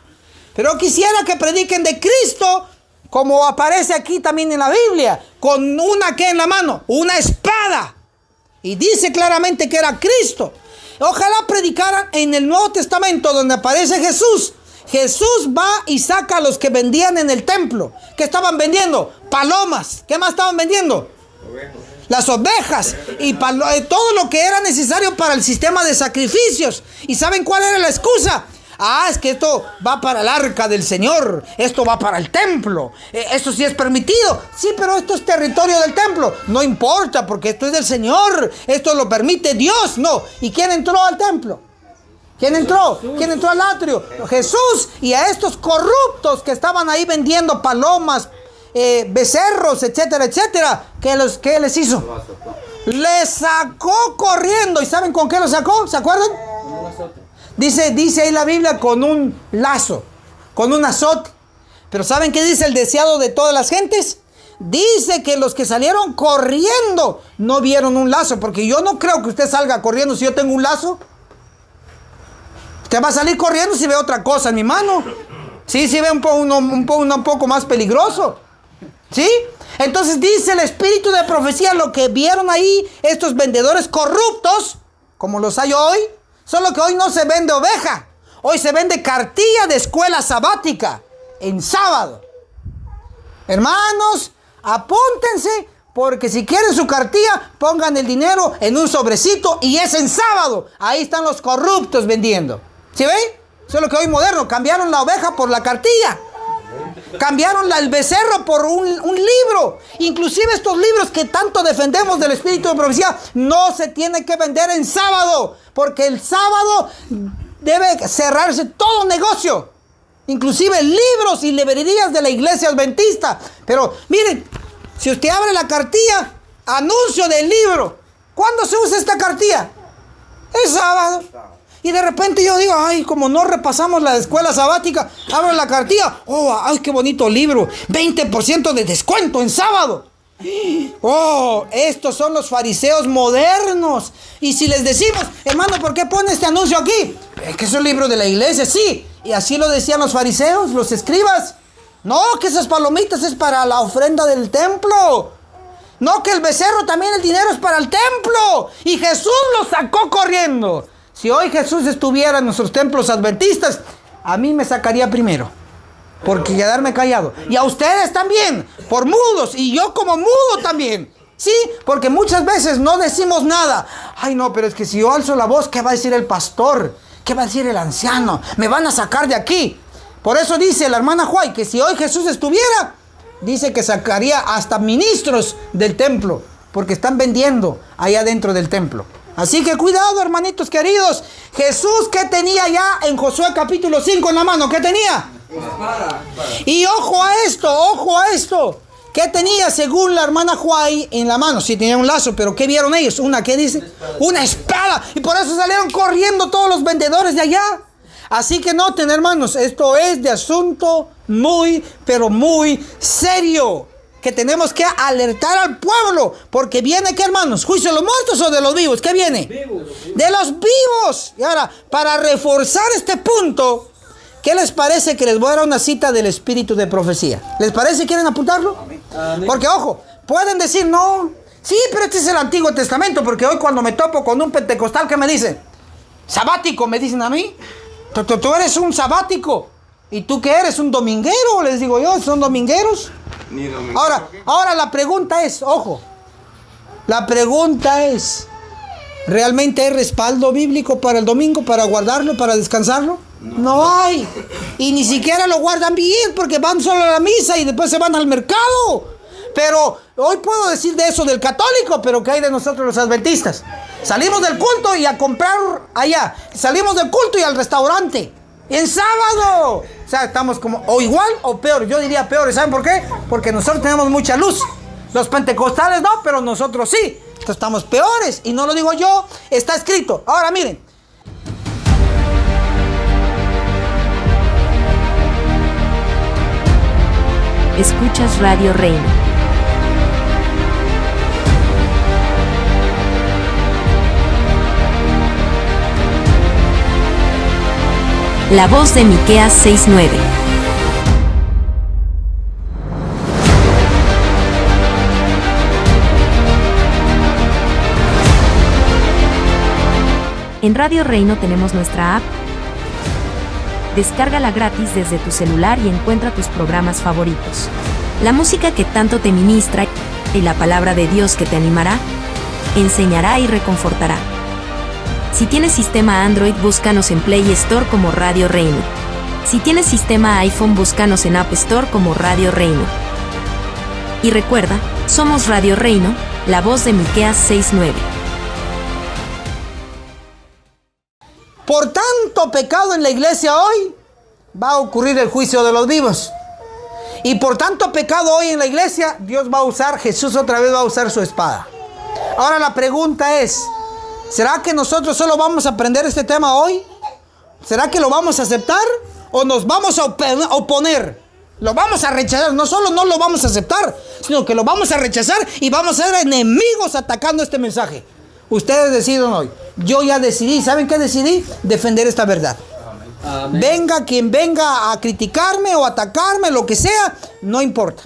Pero quisiera que prediquen de Cristo, como aparece aquí también en la Biblia, con una que en la mano, una espada. Y dice claramente que era Cristo. Ojalá predicaran en el Nuevo Testamento donde aparece Jesús. Jesús va y saca a los que vendían en el templo. ¿Qué estaban vendiendo? Palomas. ¿Qué más estaban vendiendo? Las ovejas y todo lo que era necesario para el sistema de sacrificios. ¿Y saben cuál era la excusa? Ah, es que esto va para el arca del Señor. Esto va para el templo. Esto sí es permitido. Sí, pero esto es territorio del templo. No importa porque esto es del Señor. Esto lo permite Dios. No. ¿Y quién entró al templo? ¿Quién entró? ¿Quién entró al atrio? Jesús. Y a estos corruptos que estaban ahí vendiendo palomas, becerros, etcétera, etcétera, ¿qué les hizo? Les sacó corriendo. ¿Y saben con qué los sacó? ¿Se acuerdan? Dice ahí la Biblia con un lazo, con un azote. Pero ¿saben qué dice el deseado de todas las gentes? Dice que los que salieron corriendo no vieron un lazo. Porque yo no creo que usted salga corriendo si yo tengo un lazo. Usted va a salir corriendo si ve otra cosa en mi mano. Sí, si ve un poco más peligroso. ¿Sí? Entonces dice el espíritu de profecía, lo que vieron ahí estos vendedores corruptos, como los hay hoy, solo que hoy no se vende oveja. Hoy se vende cartilla de escuela sabática en sábado. Hermanos, apúntense, porque si quieren su cartilla, pongan el dinero en un sobrecito y es en sábado. Ahí están los corruptos vendiendo. ¿Sí ven? Solo que hoy moderno, cambiaron la oveja por la cartilla. Cambiaron el becerro por un libro. Inclusive estos libros que tanto defendemos del espíritu de profecía, no se tiene que vender en sábado. Porque el sábado debe cerrarse todo negocio. Inclusive libros y librerías de la iglesia adventista. Pero miren, si usted abre la cartilla, anuncio del libro. ¿Cuándo se usa esta cartilla? El sábado. Y de repente yo digo, ay, como no repasamos la escuela sabática, abro la cartilla, oh, ay, qué bonito libro, 20% de descuento en sábado. Oh, estos son los fariseos modernos. Y si les decimos, hermano, ¿por qué pone este anuncio aquí? Es que es un libro de la iglesia, sí. Y así lo decían los fariseos, los escribas. No, que esas palomitas es para la ofrenda del templo. No, que el becerro también, el dinero es para el templo. Y Jesús lo sacó corriendo. Si hoy Jesús estuviera en nuestros templos adventistas, a mí me sacaría primero. Porque quedarme callado. Y a ustedes también, por mudos. Y yo como mudo también. Sí, porque muchas veces no decimos nada. Ay, no, pero es que si yo alzo la voz, ¿qué va a decir el pastor? ¿Qué va a decir el anciano? Me van a sacar de aquí. Por eso dice la hermana Juay que si hoy Jesús estuviera, dice que sacaría hasta ministros del templo. Porque están vendiendo allá dentro del templo. Así que cuidado, hermanitos queridos. Jesús, ¿qué tenía ya en Josué capítulo 5 en la mano? ¿Qué tenía? Y ojo a esto. ¿Qué tenía según la hermana Juay en la mano? Sí, tenía un lazo, pero ¿qué vieron ellos? ¿Qué dice? Una espada. Y por eso salieron corriendo todos los vendedores de allá. Así que noten, hermanos, esto es de asunto muy, pero muy serio. Que tenemos que alertar al pueblo. Porque viene, ¿qué, hermanos? ¿Juicio de los muertos o de los vivos? ¿Qué viene? Vivos. De los vivos. Y ahora, para reforzar este punto, ¿qué les parece que les voy a dar una cita del espíritu de profecía? ¿Les parece? ¿Quieren apuntarlo? Amén. Porque, ojo, pueden decir, no, sí, pero este es el Antiguo Testamento. Porque hoy cuando me topo con un pentecostal, ¿qué me dicen? Sabático, me dicen a mí. Tú eres un sabático. ¿Y tú qué eres? ¿Un dominguero? Les digo yo, ¿son domingueros? Ahora la pregunta es, ojo, la pregunta es, ¿realmente hay respaldo bíblico para el domingo, para guardarlo, para descansarlo? No hay. Y ni siquiera lo guardan bien porque van solo a la misa y después se van al mercado. Pero hoy puedo decir de eso del católico, pero ¿qué hay de nosotros los adventistas? Salimos del culto y a comprar allá. Salimos del culto y al restaurante. En sábado. O sea, estamos como o igual o peor. Yo diría peor. ¿Saben por qué? Porque nosotros tenemos mucha luz. Los pentecostales no, pero nosotros sí. Entonces estamos peores. Y no lo digo yo, está escrito. Ahora miren. Escuchas Radio Reino. La voz de Miqueas 6:9. En Radio Reino tenemos nuestra app. Descárgala gratis desde tu celular y encuentra tus programas favoritos. La música que tanto te ministra y la palabra de Dios que te animará, enseñará y reconfortará. Si tienes sistema Android, búscanos en Play Store como Radio Reino. Si tienes sistema iPhone, búscanos en App Store como Radio Reino. Y recuerda, somos Radio Reino, la voz de Miqueas 6:9. Por tanto pecado en la iglesia hoy, va a ocurrir el juicio de los vivos. Y por tanto pecado hoy en la iglesia, Dios va a usar, Jesús otra vez va a usar su espada. Ahora la pregunta es, ¿será que nosotros solo vamos a aprender este tema hoy? ¿Será que lo vamos a aceptar? ¿O nos vamos a oponer? Lo vamos a rechazar. No solo no lo vamos a aceptar, sino que lo vamos a rechazar y vamos a ser enemigos atacando este mensaje. Ustedes deciden hoy. Yo ya decidí. ¿Saben qué decidí? Defender esta verdad. Amén. Venga quien venga a criticarme o atacarme, lo que sea, no importa.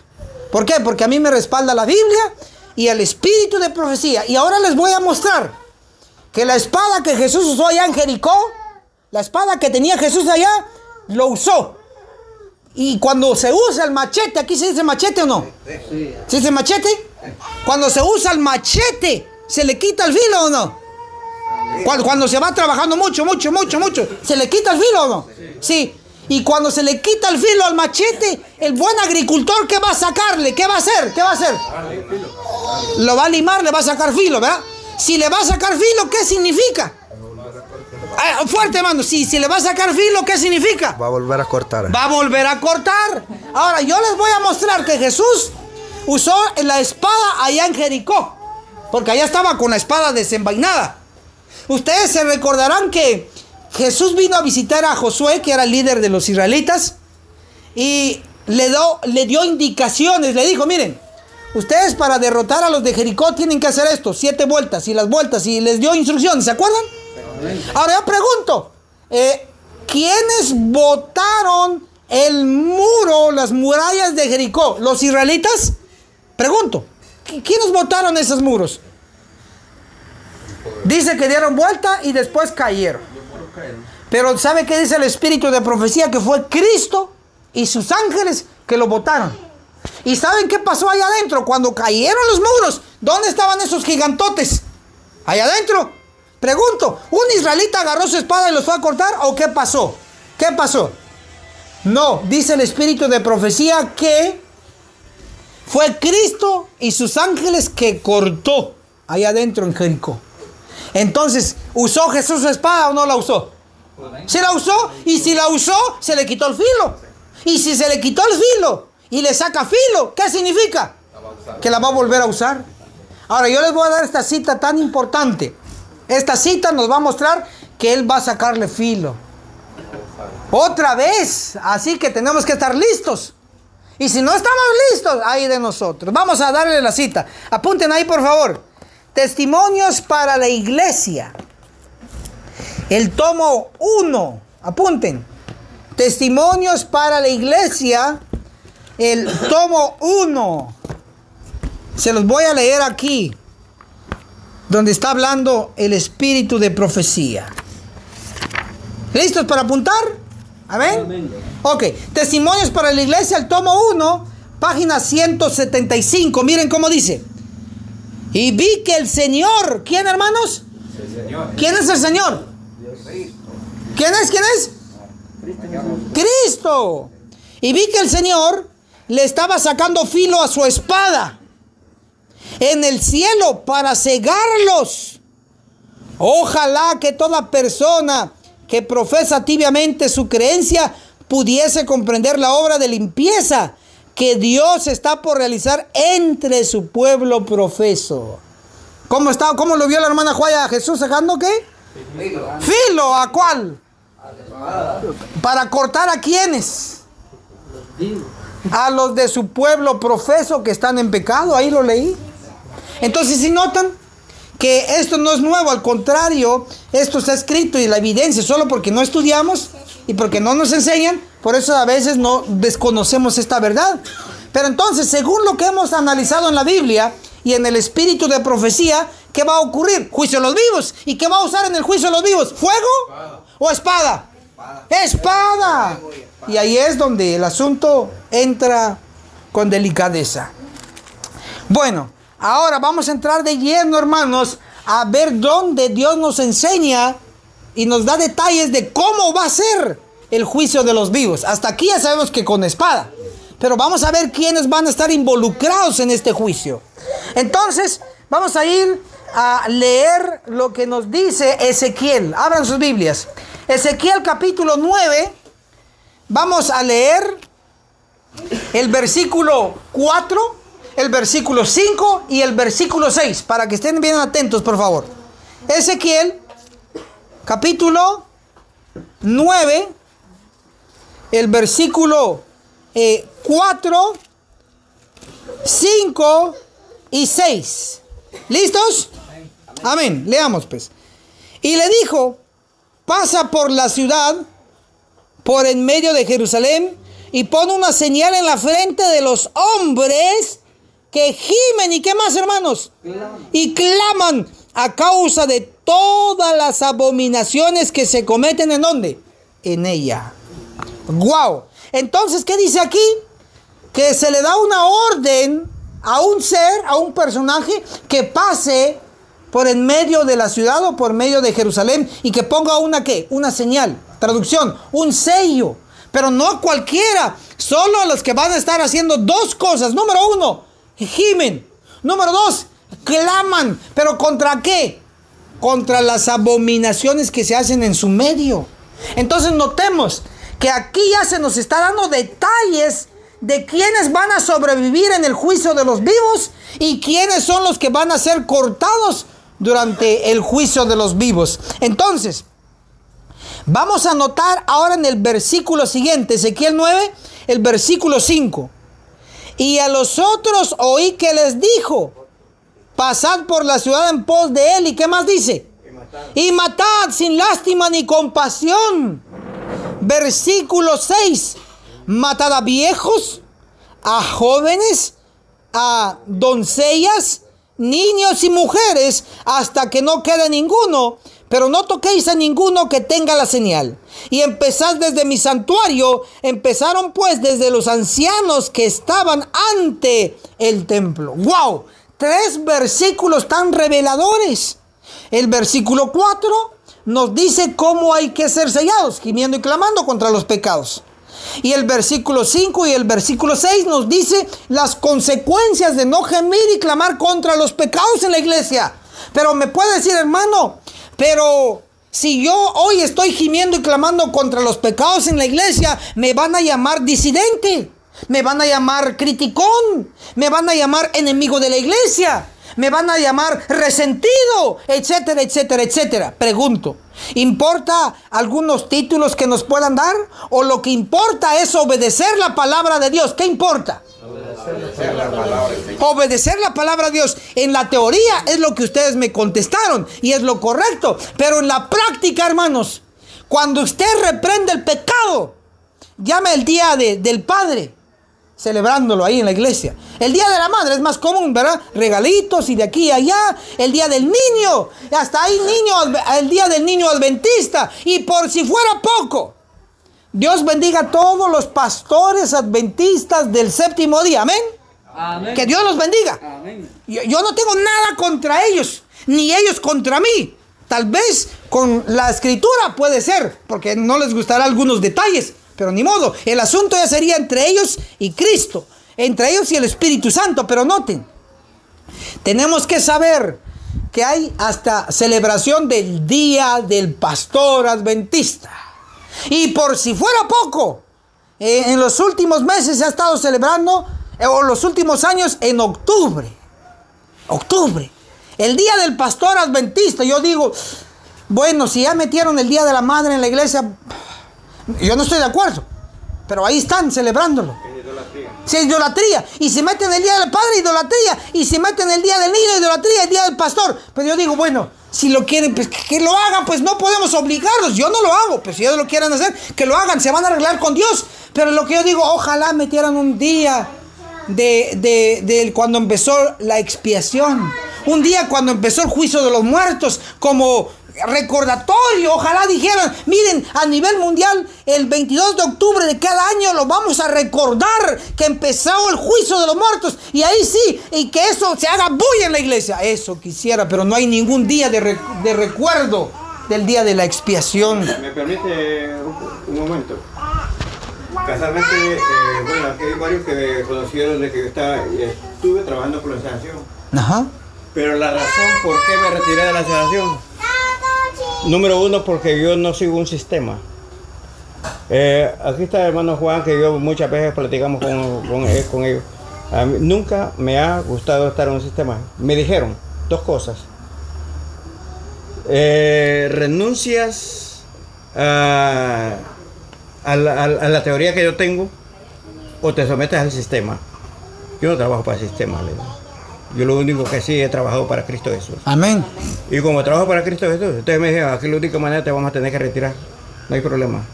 ¿Por qué? Porque a mí me respalda la Biblia y el espíritu de profecía. Y ahora les voy a mostrar que la espada que Jesús usó allá en Jericó, la espada que tenía Jesús allá, lo usó. Y cuando se usa el machete, ¿aquí se dice machete o no? Sí. ¿Se dice machete? Cuando se usa el machete, ¿se le quita el filo o no? Cuando se va trabajando mucho, ¿se le quita el filo o no? Sí. Y cuando se le quita el filo al machete, el buen agricultor, ¿qué va a sacarle? ¿Qué va a hacer? ¿Qué va a hacer? Lo va a limar, le va a sacar filo, ¿verdad? Si le va a sacar filo, ¿qué significa? Fuerte, hermano. Si le va a sacar filo, ¿qué significa? Va a volver a cortar. Va a volver a cortar. Ahora, yo les voy a mostrar que Jesús usó la espada allá en Jericó. Porque allá estaba con la espada desenvainada. Ustedes se recordarán que Jesús vino a visitar a Josué, que era el líder de los israelitas. Y le dio indicaciones. Le dijo, miren, ustedes para derrotar a los de Jericó tienen que hacer esto, 7 vueltas y las vueltas, y les dio instrucciones, ¿se acuerdan? Ahora yo pregunto, ¿quiénes botaron el muro, las murallas de Jericó? ¿Los israelitas? Pregunto, ¿quiénes botaron esos muros? Dice que dieron vuelta y después cayeron. Pero ¿sabe qué dice el espíritu de profecía? Que fue Cristo y sus ángeles que lo botaron. ¿Y saben qué pasó allá adentro? Cuando cayeron los muros, ¿dónde estaban esos gigantotes? Allá adentro. Pregunto, ¿un israelita agarró su espada y los fue a cortar? ¿O qué pasó? ¿Qué pasó? No, dice el espíritu de profecía que fue Cristo y sus ángeles que cortó allá adentro en Jericó. Entonces, ¿usó Jesús su espada o no la usó? Sí la usó, y si la usó, se le quitó el filo. Y si se le quitó el filo y le saca filo, ¿qué significa? Que la va a volver a usar. Ahora yo les voy a dar esta cita tan importante. Esta cita nos va a mostrar que Él va a sacarle filo. Otra vez. Así que tenemos que estar listos. Y si no estamos listos, ahí de nosotros. Vamos a darle la cita. Apunten ahí, por favor. Testimonios para la iglesia. El tomo 1. Apunten. Testimonios para la iglesia. El tomo 1. Se los voy a leer aquí, donde está hablando el espíritu de profecía. ¿Listos para apuntar? ¿Amén? Amén. Ok. Testimonios para la iglesia, el tomo 1, página 175. Miren cómo dice. Y vi que el Señor, ¿quién, hermanos? El Señor. ¿Quién es el Señor? Dios. ¿Quién es? ¿Quién es? Cristo. Y vi que el Señor le estaba sacando filo a su espada en el cielo para cegarlos. Ojalá que toda persona que profesa tibiamente su creencia pudiese comprender la obra de limpieza que Dios está por realizar entre su pueblo profeso. ¿Cómo lo vio la hermana Juaya a Jesús sacando qué? Filo. ¿A cuál? ¿Para cortar a quiénes? A los de su pueblo profeso que están en pecado. Ahí lo leí. Entonces, si notan que esto no es nuevo, al contrario, esto está escrito y la evidencia, solo porque no estudiamos y porque no nos enseñan, por eso a veces no desconocemos esta verdad. Pero entonces, según lo que hemos analizado en la Biblia y en el espíritu de profecía, ¿qué va a ocurrir? Juicio de los vivos. ¿Y qué va a usar en el juicio de los vivos? ¿Fuego o espada? Espada. Y ahí es donde el asunto entra con delicadeza. Bueno, ahora vamos a entrar de lleno, hermanos, a ver dónde Dios nos enseña y nos da detalles de cómo va a ser el juicio de los vivos. Hasta aquí ya sabemos que con espada. Pero vamos a ver quiénes van a estar involucrados en este juicio. Entonces, vamos a ir a leer lo que nos dice Ezequiel. Abran sus Biblias. Ezequiel capítulo 9. Vamos a leer el versículo 4, el versículo 5 y el versículo 6. Para que estén bien atentos, por favor. Ezequiel capítulo 9, el versículo 4, 5 y 6. ¿Listos? Amén. Leamos pues. Y le dijo: pasa por la ciudad, por en medio de Jerusalén, y pon una señal en la frente de los hombres que gimen. ¿Y qué más, hermanos? Y claman a causa de todas las abominaciones que se cometen. ¿En dónde? En ella. ¡Guau! Entonces, ¿qué dice aquí? Que se le da una orden a un ser, a un personaje, que pase por en medio de la ciudad o por medio de Jerusalén y que ponga una ¿qué? Una señal. Traducción, un sello. Pero no a cualquiera, solo a los que van a estar haciendo dos cosas. Número 1, gimen. Número 2, claman. ¿Pero contra qué? Contra las abominaciones que se hacen en su medio. Entonces notemos que aquí ya se nos está dando detalles de quiénes van a sobrevivir en el juicio de los vivos y quiénes son los que van a ser cortados durante el juicio de los vivos. Entonces, vamos a notar ahora en el versículo siguiente, Ezequiel 9, el versículo 5. Y a los otros oí que les dijo: pasad por la ciudad en pos de él. ¿Y qué más dice? Y matad sin lástima ni compasión. Versículo 6. Matad a viejos, a jóvenes, a doncellas, niños y mujeres, hasta que no quede ninguno. Pero no toquéis a ninguno que tenga la señal. Y empezad desde mi santuario. Empezaron pues desde los ancianos que estaban ante el templo. ¡Wow! 3 versículos tan reveladores. El versículo 4 nos dice cómo hay que ser sellados, gimiendo y clamando contra los pecados. Y el versículo 5 y el versículo 6 nos dice las consecuencias de no gemir y clamar contra los pecados en la iglesia. Pero me puede decir, hermano, pero si yo hoy estoy gimiendo y clamando contra los pecados en la iglesia, me van a llamar disidente, me van a llamar criticón, me van a llamar enemigo de la iglesia, me van a llamar resentido, etcétera, etcétera, etcétera. Pregunto, ¿importa algunos títulos que nos puedan dar? ¿O lo que importa es obedecer la palabra de Dios? ¿Qué importa? Obedecer la palabra de Dios. En la teoría es lo que ustedes me contestaron y es lo correcto. Pero en la práctica, hermanos, cuando usted reprende el pecado, llame el día del Padre, celebrándolo ahí en la iglesia. El día de la madre es más común, ¿verdad? Regalitos y de aquí a allá. El día del niño, hasta ahí el día del niño adventista. Y por si fuera poco, Dios bendiga a todos los pastores adventistas del séptimo día. Amén. Amén. Que Dios los bendiga. Amén. Yo no tengo nada contra ellos, ni ellos contra mí. Tal vez con la escritura puede ser, porque no les gustará algunos detalles, pero ni modo. El asunto ya sería entre ellos y Cristo, entre ellos y el Espíritu Santo. Pero noten, tenemos que saber que hay hasta celebración del Día del Pastor Adventista. Y por si fuera poco, en los últimos meses se ha estado celebrando, o los últimos años, en octubre. Octubre. El Día del Pastor Adventista. Yo digo, bueno, si ya metieron el Día de la Madre en la iglesia, yo no estoy de acuerdo. Pero ahí están celebrándolo. Es idolatría. Si es idolatría. Y si meten el Día del Padre, idolatría. Y si meten el Día del Niño, idolatría. El Día del Pastor. Pero yo digo, bueno, si lo quieren, pues que lo hagan. Pues no podemos obligarlos. Yo no lo hago. Pues si ellos lo quieren hacer, que lo hagan. Se van a arreglar con Dios. Pero lo que yo digo, ojalá metieran un día de cuando empezó la expiación. Un día cuando empezó el juicio de los muertos, como recordatorio. Ojalá dijeran, miren, a nivel mundial, el 22 de octubre de cada año lo vamos a recordar, que empezó el juicio de los muertos. Y ahí sí, y que eso se haga bulla en la iglesia. Eso quisiera, pero no hay ningún día de recuerdo del día de la expiación. ¿Me permite un momento? Casualmente, bueno, aquí hay varios que me conocieron de que yo estuve trabajando por la sanación. Ajá. Pero la razón por qué me retiré de la sanación, número uno, porque yo no sigo un sistema. Aquí está el hermano Juan, que yo muchas veces platicamos con ellos. A mí nunca me ha gustado estar en un sistema. Me dijeron dos cosas. Renuncias a la teoría que yo tengo, o te sometes al sistema. Yo no trabajo para el sistema, le digo. Yo lo único que sí he trabajado para Cristo Jesús. Amén. Y como trabajo para Cristo Jesús, ustedes me dijeron, aquí la única manera te vamos a tener que retirar. No hay problema.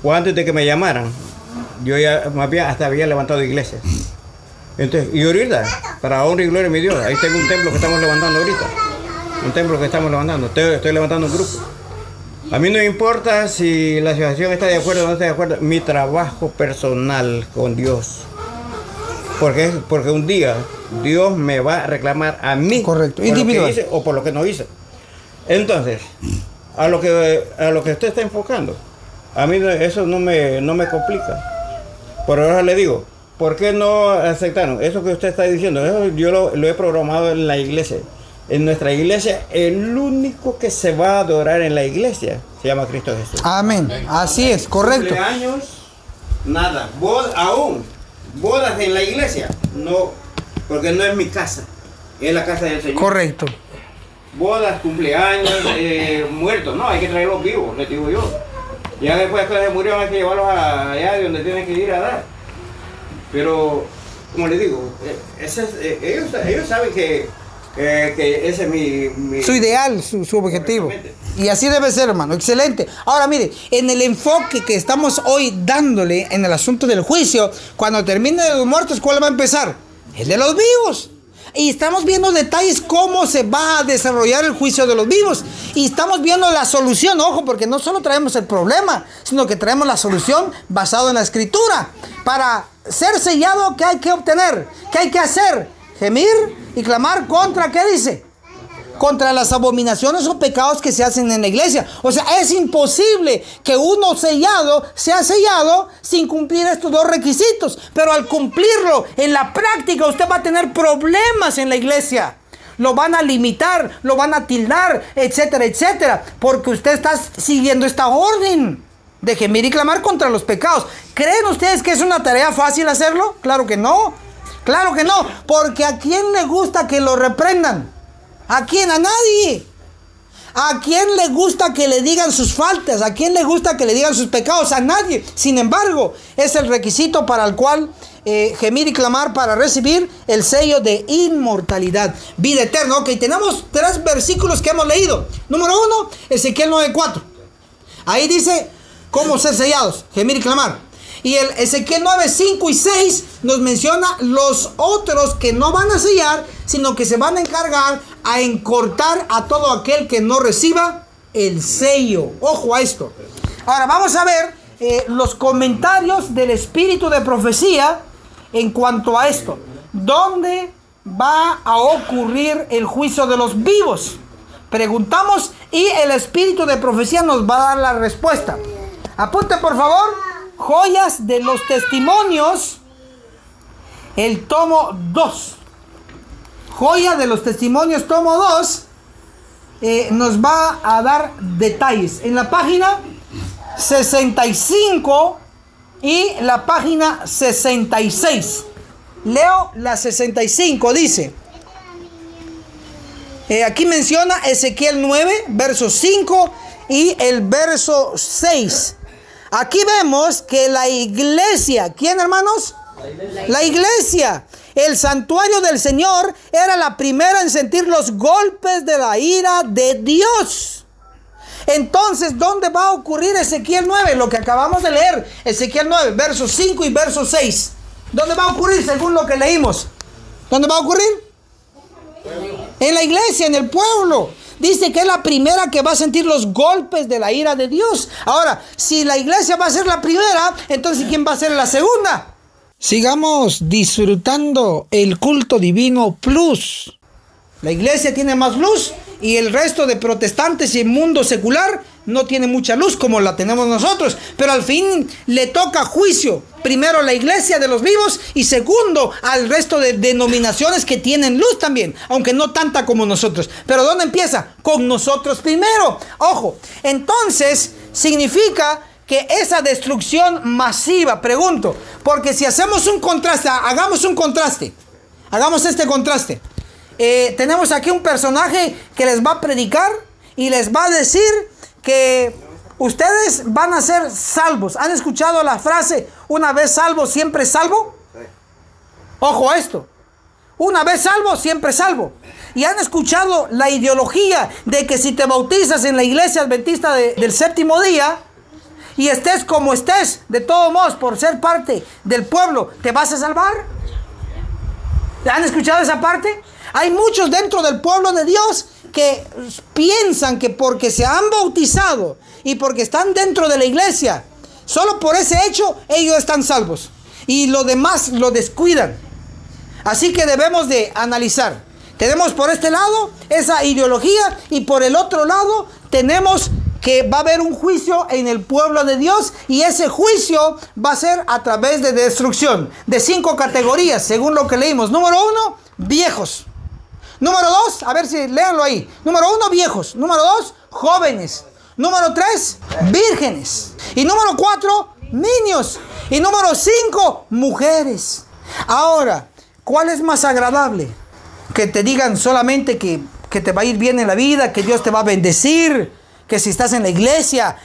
O antes de que me llamaran, yo ya más bien hasta había levantado iglesias. Entonces, y ahorita, para honra y gloria de mi Dios, ahí tengo un templo que estamos levantando ahorita. Un templo que estamos levantando. Estoy levantando un grupo. A mí no me importa si la asociación está de acuerdo o no está de acuerdo. Mi trabajo personal con Dios. Porque un día Dios me va a reclamar a mí. Correcto. Por lo que hice o por lo que no hice. Entonces, a lo que usted está enfocando, a mí eso no me complica. Por ahora le digo, ¿por qué no aceptaron? Eso que usted está diciendo, eso yo lo he programado en la iglesia. En nuestra iglesia, el único que se va a adorar en la iglesia se llama Cristo Jesús. Amén. Así es, correcto. Cumpleaños, nada. Bodas en la iglesia, no, porque no es mi casa, es la casa del Señor. Correcto. Bodas, cumpleaños, muertos, no, hay que traerlos vivos, les digo yo. Ya después que se murieron hay que llevarlos allá de donde tienen que ir a dar. Pero, como les digo, ellos saben que ese es mi su ideal, su objetivo. Y así debe ser, hermano. Excelente. Ahora mire, en el enfoque que estamos hoy dándole en el asunto del juicio, cuando termine de los muertos, ¿cuál va a empezar? El de los vivos. Y estamos viendo detalles cómo se va a desarrollar el juicio de los vivos. Y estamos viendo la solución, ojo, porque no solo traemos el problema, sino que traemos la solución basado en la escritura. Para ser sellado, ¿qué hay que obtener? ¿Qué hay que hacer? Gemir y clamar contra, ¿qué dice? Contra las abominaciones o pecados que se hacen en la iglesia. O sea, es imposible que uno sellado sea sellado sin cumplir estos dos requisitos. Pero al cumplirlo en la práctica, usted va a tener problemas en la iglesia. Lo van a limitar, lo van a tildar, etcétera, etcétera. Porque usted está siguiendo esta orden de gemir y clamar contra los pecados. ¿Creen ustedes que es una tarea fácil hacerlo? Claro que no. Claro que no, porque ¿a quién le gusta que lo reprendan? ¿A quién? A nadie. ¿A quién le gusta que le digan sus faltas? ¿A quién le gusta que le digan sus pecados? A nadie. Sin embargo, es el requisito para el cual gemir y clamar para recibir el sello de inmortalidad, vida eterna. Ok, tenemos 3 versículos que hemos leído. Número 1, Ezequiel 9:4. Ahí dice cómo ser sellados, gemir y clamar. Y el Ezequiel 9, 5 y 6 nos menciona los otros que no van a sellar, sino que se van a encargar a encortar a todo aquel que no reciba el sello. Ojo a esto. Ahora vamos a ver los comentarios del espíritu de profecía en cuanto a esto. ¿Dónde va a ocurrir el juicio de los vivos? Preguntamos y el espíritu de profecía nos va a dar la respuesta. Apunte por favor, Joyas de los Testimonios, el tomo 2. Joya de los Testimonios, tomo 2, nos va a dar detalles. En la página 65 y la página 66. Leo la 65, dice. Aquí menciona Ezequiel 9, verso 5 y el verso 6. Aquí vemos que la iglesia, ¿quién, hermanos? La iglesia, el santuario del Señor, era la primera en sentir los golpes de la ira de Dios. Entonces, ¿dónde va a ocurrir Ezequiel 9? Lo que acabamos de leer, Ezequiel 9, versos 5 y verso 6. ¿Dónde va a ocurrir según lo que leímos? ¿Dónde va a ocurrir? En la iglesia, en el pueblo. Dice que es la primera que va a sentir los golpes de la ira de Dios. Ahora, si la iglesia va a ser la primera, entonces ¿quién va a ser la segunda? Sigamos disfrutando el culto divino plus. La iglesia tiene más luz y el resto de protestantes y el mundo secular no tiene mucha luz como la tenemos nosotros. Pero al fin le toca juicio. Primero a la iglesia de los vivos y segundo al resto de denominaciones que tienen luz también, aunque no tanta como nosotros. Pero ¿dónde empieza? Con nosotros primero. Ojo, entonces significa que esa destrucción masiva, pregunto, porque si hacemos un contraste, hagamos un contraste, hagamos este contraste. Tenemos aquí un personaje que les va a predicar y les va a decir que ustedes van a ser salvos. ¿Han escuchado la frase, una vez salvo, siempre salvo? Ojo a esto, una vez salvo, siempre salvo. Y han escuchado la ideología de que si te bautizas en la iglesia adventista del séptimo día y estés como estés, de todos modos, por ser parte del pueblo, ¿te vas a salvar? ¿Han escuchado esa parte? Hay muchos dentro del pueblo de Dios que piensan que porque se han bautizado y porque están dentro de la iglesia, solo por ese hecho ellos están salvos y lo demás lo descuidan. Así que debemos de analizar. Tenemos por este lado esa ideología y por el otro lado tenemos que va a haber un juicio en el pueblo de Dios y ese juicio va a ser a través de destrucción de 5 categorías según lo que leímos. Número 1, viejos. Número 2, a ver si léanlo ahí. Número 1, viejos. Número 2, jóvenes. Número 3, vírgenes. Y número 4, niños. Y número 5, mujeres. Ahora, ¿cuál es más agradable? Que te digan solamente que te va a ir bien en la vida, que Dios te va a bendecir, que si estás en la iglesia,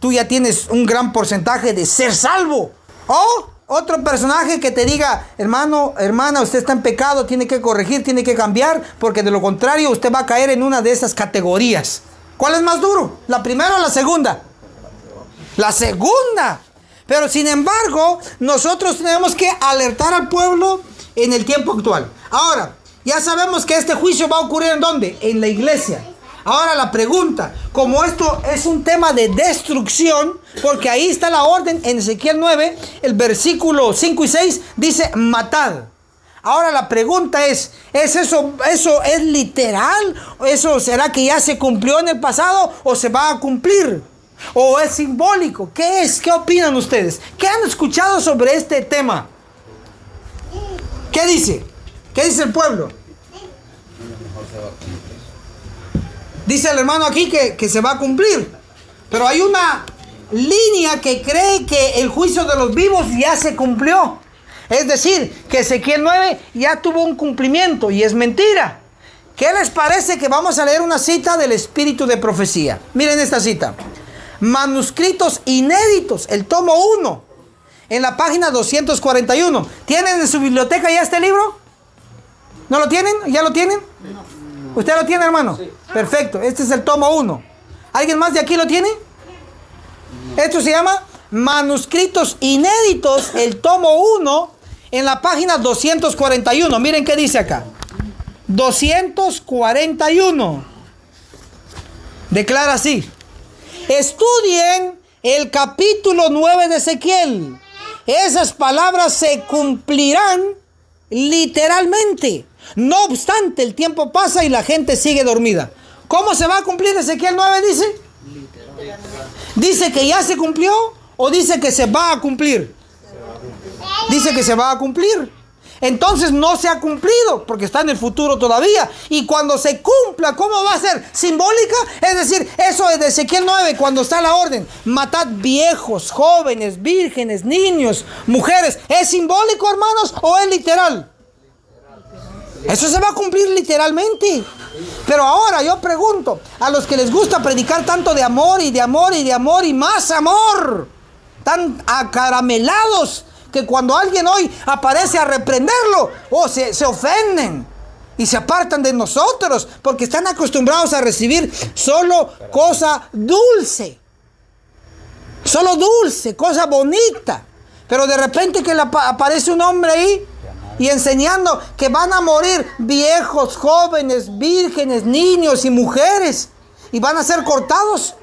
tú ya tienes un gran porcentaje de ser salvo. O otro personaje que te diga, hermano, hermana, usted está en pecado, tiene que corregir, tiene que cambiar, porque de lo contrario usted va a caer en una de esas categorías. ¿Cuál es más duro? ¿La primera o la segunda? La segunda. Pero sin embargo, nosotros tenemos que alertar al pueblo en el tiempo actual. Ahora, ya sabemos que este juicio va a ocurrir ¿en dónde? En la iglesia. Ahora la pregunta, como esto es un tema de destrucción, porque ahí está la orden en Ezequiel 9, el versículo 5 y 6, dice matad. Ahora la pregunta ¿es eso es literal? ¿Eso será que ya se cumplió en el pasado o se va a cumplir? ¿O es simbólico? ¿Qué es? ¿Qué opinan ustedes? ¿Qué han escuchado sobre este tema? ¿Qué dice? ¿Qué dice el pueblo? Dice el hermano aquí que se va a cumplir. Pero hay una línea que cree que el juicio de los vivos ya se cumplió. Es decir, que Ezequiel 9 ya tuvo un cumplimiento y es mentira. ¿Qué les parece que vamos a leer una cita del espíritu de profecía? Miren esta cita. Manuscritos inéditos, el tomo 1, en la página 241. ¿Tienen en su biblioteca ya este libro? ¿No lo tienen? ¿Ya lo tienen? No. ¿Usted lo tiene, hermano? Sí. Perfecto, este es el tomo 1. ¿Alguien más de aquí lo tiene? No. Esto se llama Manuscritos Inéditos, el tomo 1, en la página 241. Miren qué dice acá. 241. Declara así. Estudien el capítulo 9 de Ezequiel. Esas palabras se cumplirán literalmente. No obstante, el tiempo pasa y la gente sigue dormida. ¿Cómo se va a cumplir Ezequiel 9, dice? ¿Dice que ya se cumplió o dice que se va a cumplir? Dice que se va a cumplir. Entonces no se ha cumplido porque está en el futuro todavía. Y cuando se cumpla, ¿cómo va a ser? ¿Simbólica? Es decir, eso es de Ezequiel 9, cuando está la orden: matad viejos, jóvenes, vírgenes, niños, mujeres. ¿Es simbólico, hermanos, o es literal? Eso se va a cumplir literalmente. Pero ahora yo pregunto a los que les gusta predicar tanto de amor y de amor y de amor y más amor, tan acaramelados, que cuando alguien hoy aparece a reprenderlo, se ofenden y se apartan de nosotros, porque están acostumbrados a recibir solo cosa dulce, cosa bonita. Pero de repente que aparece un hombre ahí y enseñando que van a morir viejos, jóvenes, vírgenes, niños y mujeres, y van a ser cortados.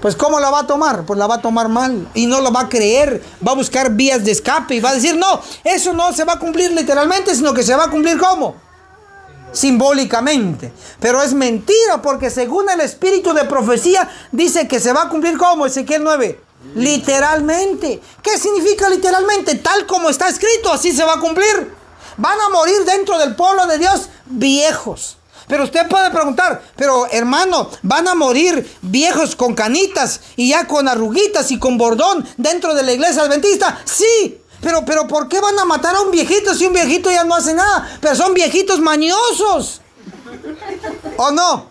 Pues ¿cómo la va a tomar? Pues la va a tomar mal y no lo va a creer. Va a buscar vías de escape y va a decir: no, eso no se va a cumplir literalmente, sino que se va a cumplir ¿cómo? Simbólicamente. Pero es mentira, porque según el espíritu de profecía dice que se va a cumplir ¿cómo? Ezequiel 9. Literalmente. ¿Qué significa literalmente? Tal como está escrito, así se va a cumplir. Van a morir dentro del pueblo de Dios viejos. Pero usted puede preguntar: pero hermano, ¿van a morir viejos con canitas y ya con arruguitas y con bordón dentro de la iglesia adventista? Sí, pero ¿por qué van a matar a un viejito si un viejito ya no hace nada? Pero son viejitos mañosos, ¿o no?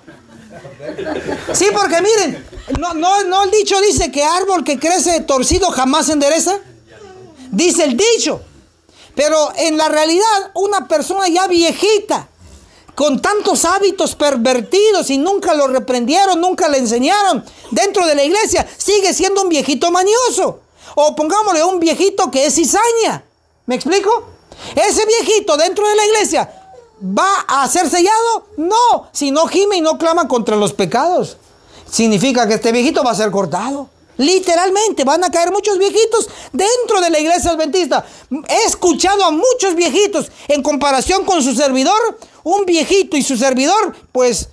Sí, porque miren, no el dicho dice que árbol que crece torcido jamás se endereza. Dice el dicho. Pero en la realidad, una persona ya viejita, con tantos hábitos pervertidos y nunca lo reprendieron, nunca le enseñaron dentro de la iglesia, sigue siendo un viejito mañoso. O pongámosle un viejito que es cizaña. ¿Me explico? Ese viejito dentro de la iglesia, ¿va a ser sellado? No, si no gime y no clama contra los pecados. Significa que este viejito va a ser cortado. Literalmente van a caer muchos viejitos dentro de la iglesia adventista. He escuchado a muchos viejitos en comparación con su servidor. Un viejito y su servidor, pues,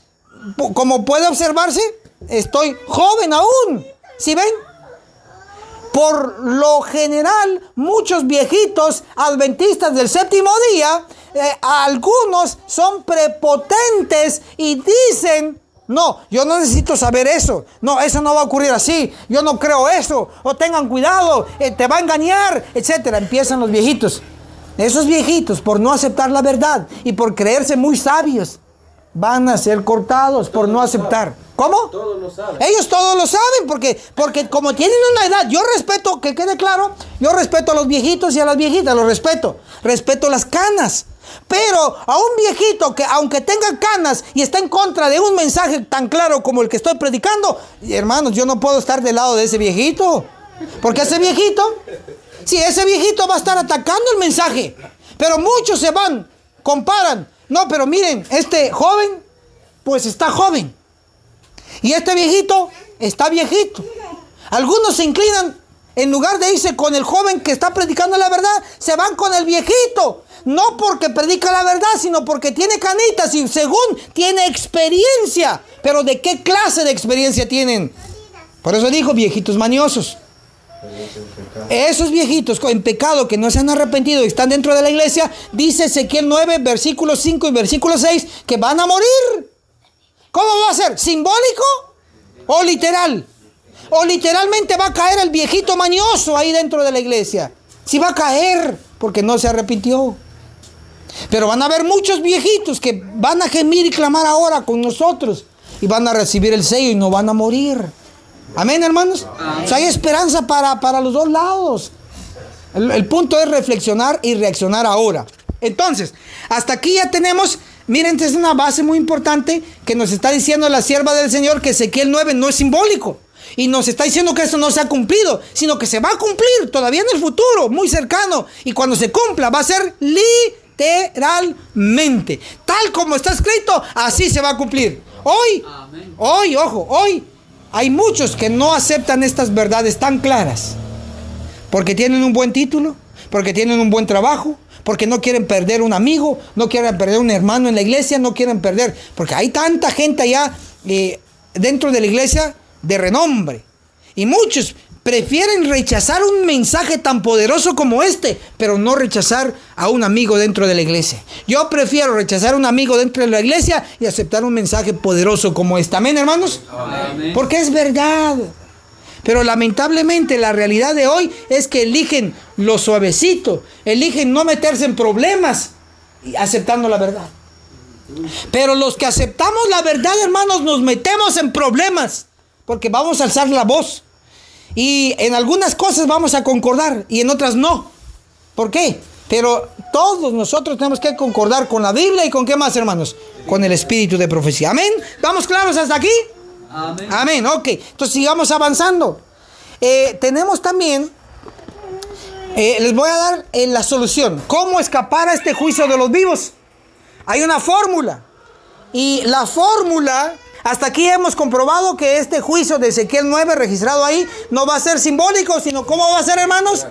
como puede observarse, estoy joven aún. ¿Sí ven? Por lo general, muchos viejitos adventistas del séptimo día, algunos son prepotentes y dicen: no, yo no necesito saber eso. No, eso no va a ocurrir así. Yo no creo eso. O tengan cuidado, te va a engañar, etcétera. Empiezan los viejitos. Esos viejitos, por no aceptar la verdad y por creerse muy sabios, van a ser cortados por no aceptar. ¿Cómo? Todos lo saben. Ellos todos lo saben porque como tienen una edad, yo respeto, que quede claro, yo respeto a los viejitos y a las viejitas, los respeto. Respeto las canas. Pero a un viejito que aunque tenga canas y está en contra de un mensaje tan claro como el que estoy predicando, hermanos, yo no puedo estar del lado de ese viejito. Porque ese viejito, sí, ese viejito va a estar atacando el mensaje. Pero muchos se van, comparan. No, pero miren, este joven, pues está joven. Y este viejito está viejito. Algunos se inclinan, en lugar de irse con el joven que está predicando la verdad, se van con el viejito. No porque predica la verdad, sino porque tiene canitas y según tiene experiencia. Pero ¿de qué clase de experiencia tienen? Por eso dijo viejitos mañosos. Esos viejitos en pecado que no se han arrepentido y están dentro de la iglesia, dice Ezequiel 9, versículo 5 y versículo 6, que van a morir. ¿Cómo va a ser? ¿Simbólico o literal? O literalmente va a caer el viejito mañoso ahí dentro de la iglesia. Sí va a caer porque no se arrepintió. Pero van a haber muchos viejitos que van a gemir y clamar ahora con nosotros y van a recibir el sello y no van a morir. Amén, hermanos. Amén. O sea, hay esperanza para los dos lados. El punto es reflexionar y reaccionar ahora. Entonces, hasta aquí ya tenemos, miren, esta es una base muy importante que nos está diciendo la sierva del Señor que Ezequiel 9 no es simbólico. Y nos está diciendo que esto no se ha cumplido, sino que se va a cumplir todavía en el futuro, muy cercano. Y cuando se cumpla va a ser literalmente. Tal como está escrito, así se va a cumplir. Hoy, hoy, hay muchos que no aceptan estas verdades tan claras. Porque tienen un buen título, porque tienen un buen trabajo, porque no quieren perder un amigo, no quieren perder un hermano en la iglesia, no quieren perder, porque hay tanta gente allá dentro de la iglesia de renombre. Y muchos prefieren rechazar un mensaje tan poderoso como este, pero no rechazar a un amigo dentro de la iglesia. Yo prefiero rechazar a un amigo dentro de la iglesia y aceptar un mensaje poderoso como este. Amén, hermanos. Amén. Porque es verdad. Pero lamentablemente la realidad de hoy es que eligen lo suavecito, eligen no meterse en problemas aceptando la verdad. Pero los que aceptamos la verdad, hermanos, nos metemos en problemas porque vamos a alzar la voz. Y en algunas cosas vamos a concordar y en otras no. ¿Por qué? Pero todos nosotros tenemos que concordar con la Biblia y con ¿qué más, hermanos? Con el espíritu de profecía. ¿Amén? ¿Vamos claros hasta aquí? Amén. Amén, ok. Entonces sigamos avanzando. Tenemos también, les voy a dar la solución. ¿Cómo escapar a este juicio de los vivos? Hay una fórmula. Y la fórmula... Hasta aquí hemos comprobado que este juicio de Ezequiel 9 registrado ahí no va a ser simbólico, sino ¿cómo va a ser, hermanos?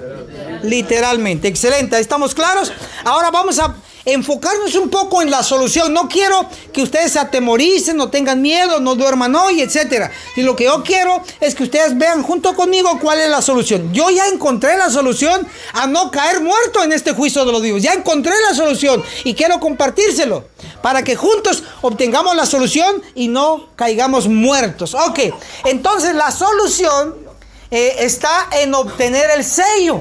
Literalmente. Excelente, ¿estamos claros? Ahora vamos a enfocarnos un poco en la solución. No quiero que ustedes se atemoricen, no tengan miedo, no duerman hoy, etc. Y lo que yo quiero es que ustedes vean junto conmigo cuál es la solución. Yo ya encontré la solución a no caer muerto en este juicio de los vivos. Ya encontré la solución y quiero compartírselo para que juntos obtengamos la solución y no caigamos muertos. Ok, entonces la solución está en obtener el sello.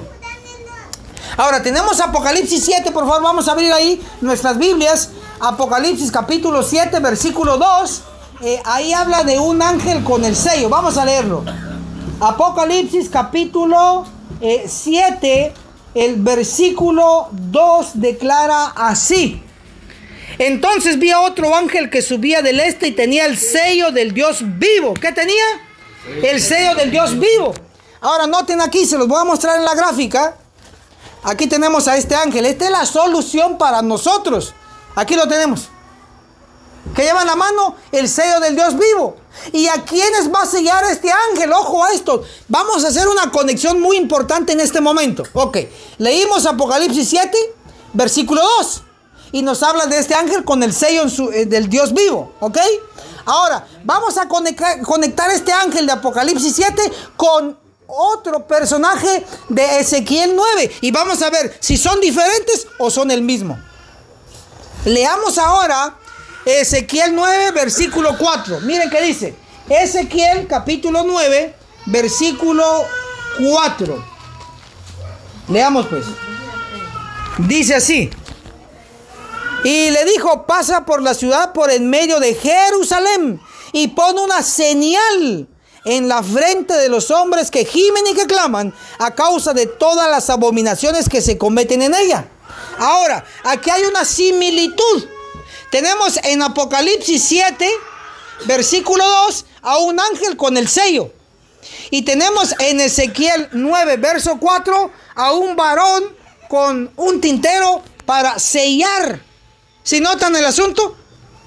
Ahora tenemos Apocalipsis 7, por favor, vamos a abrir ahí nuestras Biblias. Apocalipsis capítulo 7, versículo 2. Ahí habla de un ángel con el sello. Vamos a leerlo. Apocalipsis capítulo 7, el versículo 2 declara así. Entonces vi a otro ángel que subía del este y tenía el sello del Dios vivo. ¿Qué tenía? El sello del Dios vivo. Ahora noten aquí, se los voy a mostrar en la gráfica. Aquí tenemos a este ángel. Esta es la solución para nosotros. Aquí lo tenemos. Que lleva en la mano el sello del Dios vivo. ¿Y a quiénes va a sellar este ángel? Ojo a esto. Vamos a hacer una conexión muy importante en este momento. Ok. Leímos Apocalipsis 7, versículo 2. Y nos habla de este ángel con el sello del Dios vivo. ¿Ok? Ahora, vamos a conectar este ángel de Apocalipsis 7 con otro personaje de Ezequiel 9 y vamos a ver si son diferentes o son el mismo. Leamos ahora Ezequiel 9 versículo 4. Miren qué dice Ezequiel capítulo 9 versículo 4. Leamos pues. Dice así: y le dijo, pasa por la ciudad por en medio de Jerusalén y pon una señal en la frente de los hombres que gimen y que claman a causa de todas las abominaciones que se cometen en ella. Ahora, aquí hay una similitud. Tenemos en Apocalipsis 7, versículo 2, a un ángel con el sello. Y tenemos en Ezequiel 9, verso 4, a un varón con un tintero para sellar. ¿Sí notan el asunto?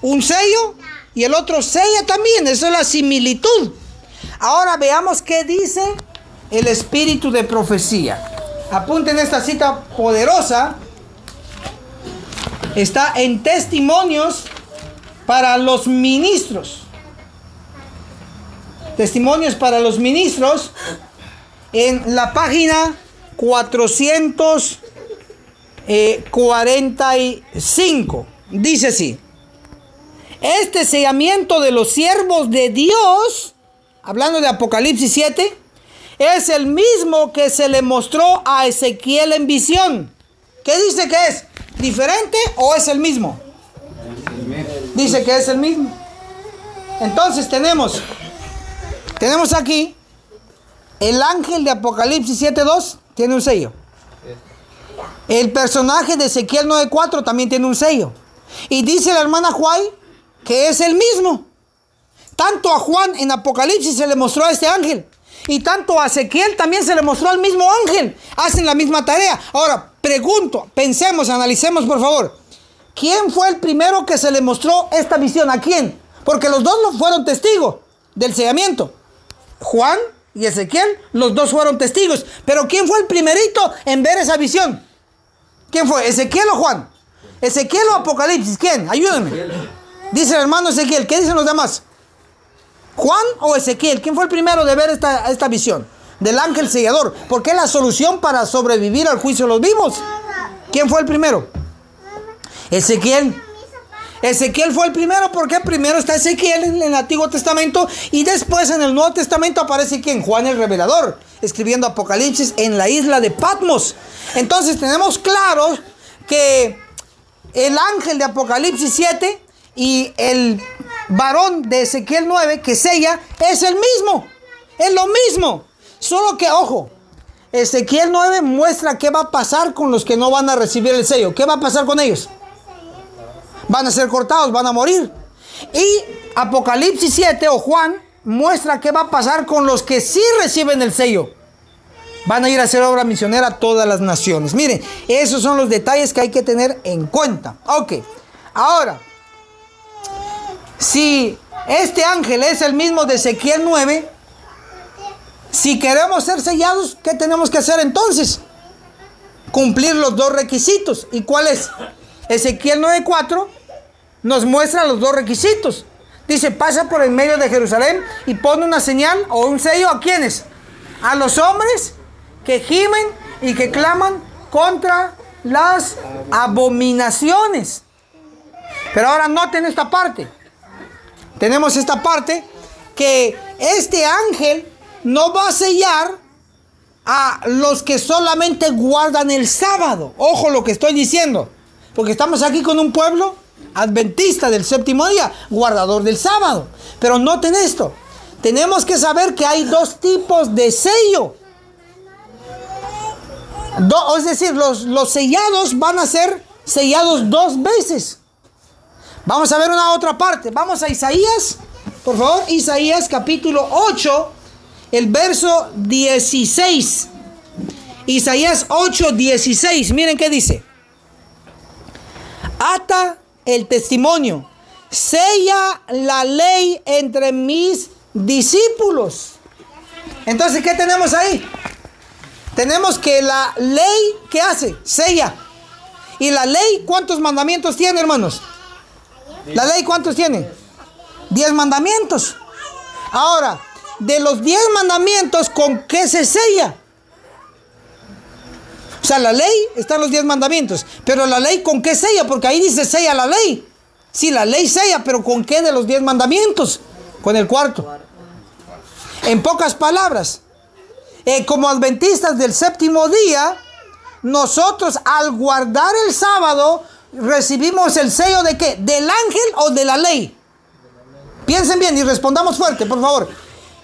Un sello y el otro sella también. Esa es la similitud. Ahora veamos qué dice el espíritu de profecía. Apunten esta cita poderosa. Está en Testimonios para los ministros. Testimonios para los ministros. En la página 445. Dice así: este sellamiento de los siervos de Dios, hablando de Apocalipsis 7, es el mismo que se le mostró a Ezequiel en visión. ¿Qué dice que es? ¿Diferente o es el mismo? Dice que es el mismo. Entonces tenemos aquí el ángel de Apocalipsis 7.2 tiene un sello. El personaje de Ezequiel 9.4 también tiene un sello. Y dice la hermana Juay que es el mismo. Tanto a Juan en Apocalipsis se le mostró a este ángel. Y tanto a Ezequiel también se le mostró al mismo ángel. Hacen la misma tarea. Ahora, pregunto, pensemos, analicemos por favor. ¿Quién fue el primero que se le mostró esta visión? ¿A quién? Porque los dos fueron testigos del sellamiento. Juan y Ezequiel, los dos fueron testigos. Pero ¿quién fue el primerito en ver esa visión? ¿Quién fue? ¿Ezequiel o Juan? ¿Ezequiel o Apocalipsis? ¿Quién? Ayúdenme. Dice el hermano Ezequiel. ¿Qué dicen los demás? ¿Juan o Ezequiel? ¿Quién fue el primero de ver esta visión? Del ángel sellador. Porque es la solución para sobrevivir al juicio de los vivos. ¿Quién fue el primero? Ezequiel. Ezequiel fue el primero porque primero está Ezequiel en el Antiguo Testamento y después en el Nuevo Testamento aparece ¿quién? Juan el Revelador, escribiendo Apocalipsis en la isla de Patmos. Entonces tenemos claro que el ángel de Apocalipsis 7 y el varón de Ezequiel 9 que sella es el mismo, es lo mismo, solo que ojo, Ezequiel 9 muestra qué va a pasar con los que no van a recibir el sello. ¿Qué va a pasar con ellos? Van a ser cortados, van a morir. Y Apocalipsis 7 o Juan muestra qué va a pasar con los que sí reciben el sello. Van a ir a hacer obra misionera a todas las naciones. Miren, esos son los detalles que hay que tener en cuenta. Ok, ahora, si este ángel es el mismo de Ezequiel 9, si queremos ser sellados, ¿qué tenemos que hacer entonces? Cumplir los dos requisitos. ¿Y cuál es? Ezequiel 9:4 nos muestra los dos requisitos. Dice, pasa por el medio de Jerusalén y pone una señal o un sello ¿a quiénes? A los hombres que gimen y que claman contra las abominaciones. Pero ahora noten esta parte. Tenemos esta parte que este ángel no va a sellar a los que solamente guardan el sábado. Ojo lo que estoy diciendo. Porque estamos aquí con un pueblo adventista del séptimo día, guardador del sábado. Pero noten esto. Tenemos que saber que hay dos tipos de sello. Es decir, los sellados van a ser sellados dos veces. Vamos a ver una otra parte. Vamos a Isaías, por favor. Isaías capítulo 8, el verso 16. Isaías 8:16. Miren qué dice. Ata el testimonio, sella la ley entre mis discípulos. Entonces, ¿qué tenemos ahí? Tenemos que la ley, ¿qué hace? Sella. Y la ley, ¿cuántos mandamientos tiene, hermanos? La ley, ¿cuántos tiene? 10 mandamientos. Ahora, de los 10 mandamientos, ¿con qué se sella? O sea, la ley, están los 10 mandamientos. Pero la ley, ¿con qué sella? Porque ahí dice sella la ley. Sí, la ley sella, pero ¿con qué de los 10 mandamientos? Con el cuarto. En pocas palabras, como adventistas del séptimo día, nosotros al guardar el sábado, recibimos el sello de ¿qué? ¿Del ángel o de la ley? Piensen bien y respondamos fuerte, por favor.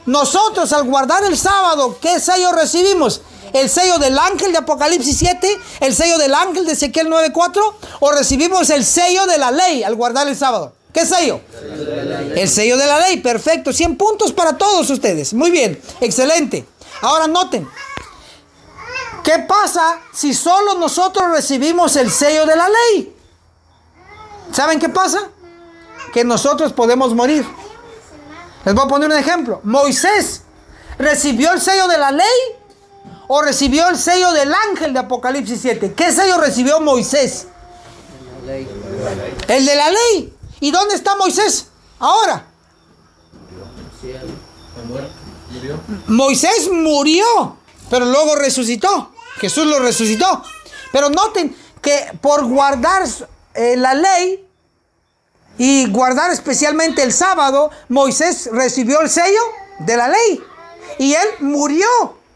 Nosotros al guardar el sábado, ¿qué sello recibimos? ¿El sello del ángel de Apocalipsis 7? ¿El sello del ángel de Ezequiel 9:4? ¿O recibimos el sello de la ley al guardar el sábado? ¿Qué sello? El sello de la ley. Perfecto. 100 puntos para todos ustedes. Muy bien. Excelente. Ahora noten. ¿Qué pasa si solo nosotros recibimos el sello de la ley? ¿Saben qué pasa? Que nosotros podemos morir. Les voy a poner un ejemplo. Moisés recibió el sello de la ley o recibió el sello del ángel de Apocalipsis 7. ¿Qué sello recibió Moisés? El de la ley. ¿Y dónde está Moisés ahora? Moisés murió, pero luego resucitó. Jesús lo resucitó. Pero noten que por guardar la ley y guardar especialmente el sábado, Moisés recibió el sello de la ley. Y él murió.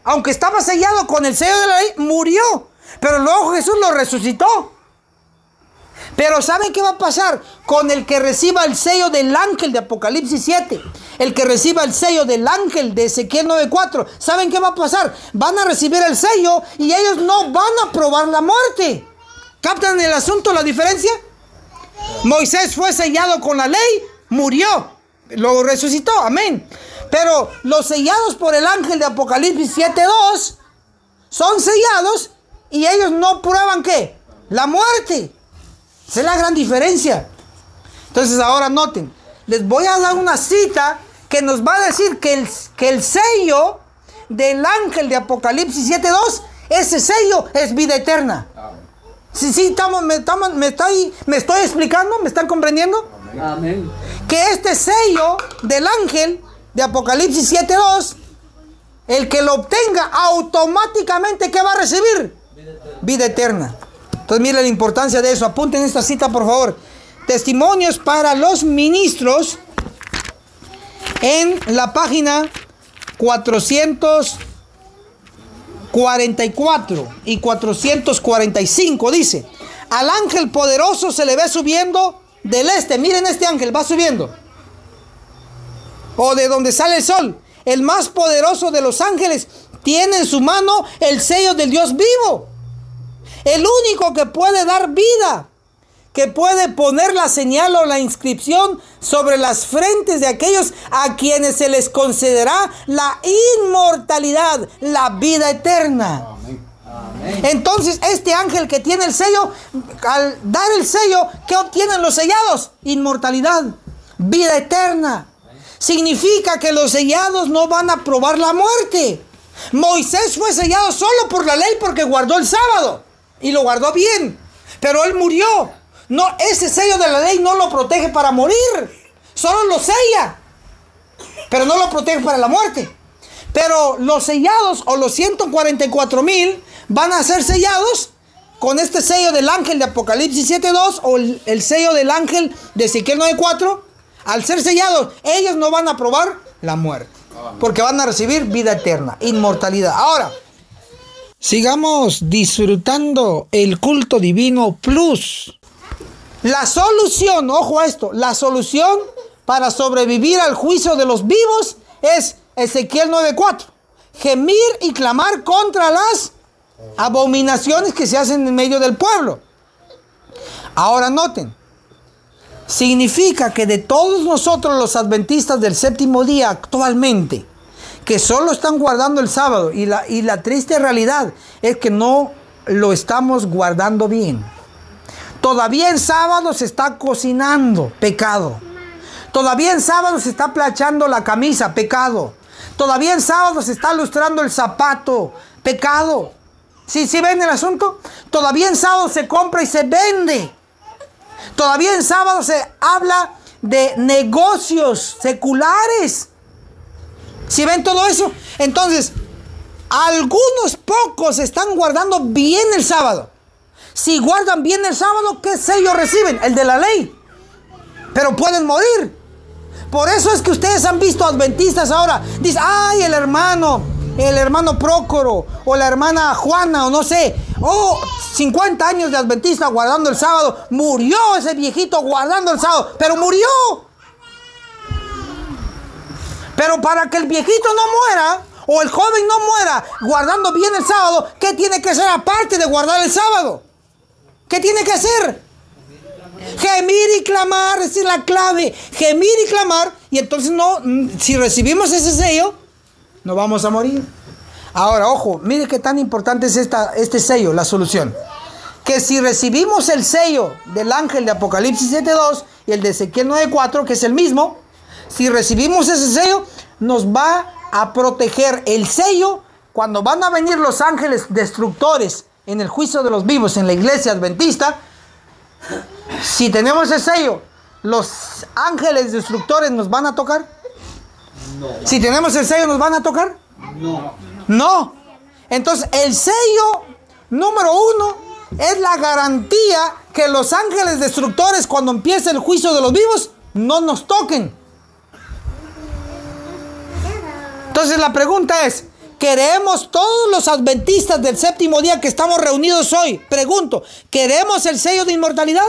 Aunque estaba sellado con el sello de la ley, murió. Pero luego Jesús lo resucitó. Pero ¿saben qué va a pasar con el que reciba el sello del ángel de Apocalipsis 7? El que reciba el sello del ángel de Ezequiel 9:4. ¿Saben qué va a pasar? Van a recibir el sello y ellos no van a probar la muerte. ¿Captan el asunto, la diferencia? Moisés fue sellado con la ley, murió, luego resucitó, amén. Pero los sellados por el ángel de Apocalipsis 7:2 son sellados y ellos no prueban ¿qué? La muerte. Esa es la gran diferencia. Entonces ahora noten, les voy a dar una cita que nos va a decir que el sello del ángel de Apocalipsis 7:2, ese sello es vida eterna. Sí, me estoy explicando, ¿me están comprendiendo? Amén. Que este sello del ángel de Apocalipsis 7:2, el que lo obtenga automáticamente, ¿qué va a recibir? Vida eterna. Entonces mire la importancia de eso. Apunten esta cita, por favor. Testimonios para los ministros, en la página 444 y 445 dice: al ángel poderoso se le ve subiendo del este. Miren, este ángel va subiendo, o de donde sale el sol. El más poderoso de los ángeles tiene en su mano el sello del Dios vivo. El único que puede dar vida, que puede poner la señal o la inscripción sobre las frentes de aquellos a quienes se les concederá la inmortalidad, la vida eterna. Amén. Entonces, este ángel que tiene el sello, al dar el sello, ¿qué obtienen los sellados? Inmortalidad, vida eterna. Significa que los sellados no van a probar la muerte. Moisés fue sellado solo por la ley porque guardó el sábado y lo guardó bien, pero él murió. No, ese sello de la ley no lo protege para morir, solo lo sella, pero no lo protege para la muerte. Pero los sellados, o los 144,000, van a ser sellados con este sello del ángel de Apocalipsis 7:2 o el sello del ángel de Ezequiel 9:4. Al ser sellados, ellos no van a probar la muerte, porque van a recibir vida eterna, inmortalidad. Ahora, sigamos disfrutando el culto divino plus. La solución, ojo a esto, la solución para sobrevivir al juicio de los vivos es Ezequiel 9:4. Gemir y clamar contra las abominaciones que se hacen en medio del pueblo. Ahora noten, significa que de todos nosotros los adventistas del séptimo día actualmente, que solo están guardando el sábado, y la triste realidad es que no lo estamos guardando bien. Todavía en sábado se está cocinando, pecado. Todavía en sábado se está planchando la camisa, pecado. Todavía en sábado se está lustrando el zapato, pecado. ¿Sí ven el asunto? Todavía en sábado se compra y se vende. Todavía en sábado se habla de negocios seculares. ¿Sí ven todo eso? Entonces, algunos pocos están guardando bien el sábado. Si guardan bien el sábado, ¿qué sello reciben? El de la ley. Pero pueden morir. Por eso es que ustedes han visto adventistas ahora. Dicen, ay, el hermano Prócoro, o la hermana Juana, o no sé. 50 años de adventista guardando el sábado. Murió ese viejito guardando el sábado, pero murió. Pero para que el viejito no muera, o el joven no muera guardando bien el sábado, ¿qué tiene que hacer aparte de guardar el sábado? ¿Qué tiene que hacer? Gemir y clamar, esa es la clave. Gemir y clamar. Y entonces si recibimos ese sello, no vamos a morir. Ahora, ojo, mire qué tan importante es este sello, la solución. Que si recibimos el sello del ángel de Apocalipsis 7:2 y el de Ezequiel 9:4, que es el mismo, si recibimos ese sello, nos va a proteger el sello cuando van a venir los ángeles destructores en el juicio de los vivos en la iglesia adventista. Si tenemos ese sello, ¿los ángeles destructores nos van a tocar? No. Si tenemos el sello, ¿nos van a tocar? No. Entonces, el sello número 1 es la garantía que los ángeles destructores, cuando empiece el juicio de los vivos, no nos toquen. Entonces, la pregunta es, ¿queremos todos los adventistas del séptimo día que estamos reunidos hoy? Pregunto, ¿queremos el sello de inmortalidad?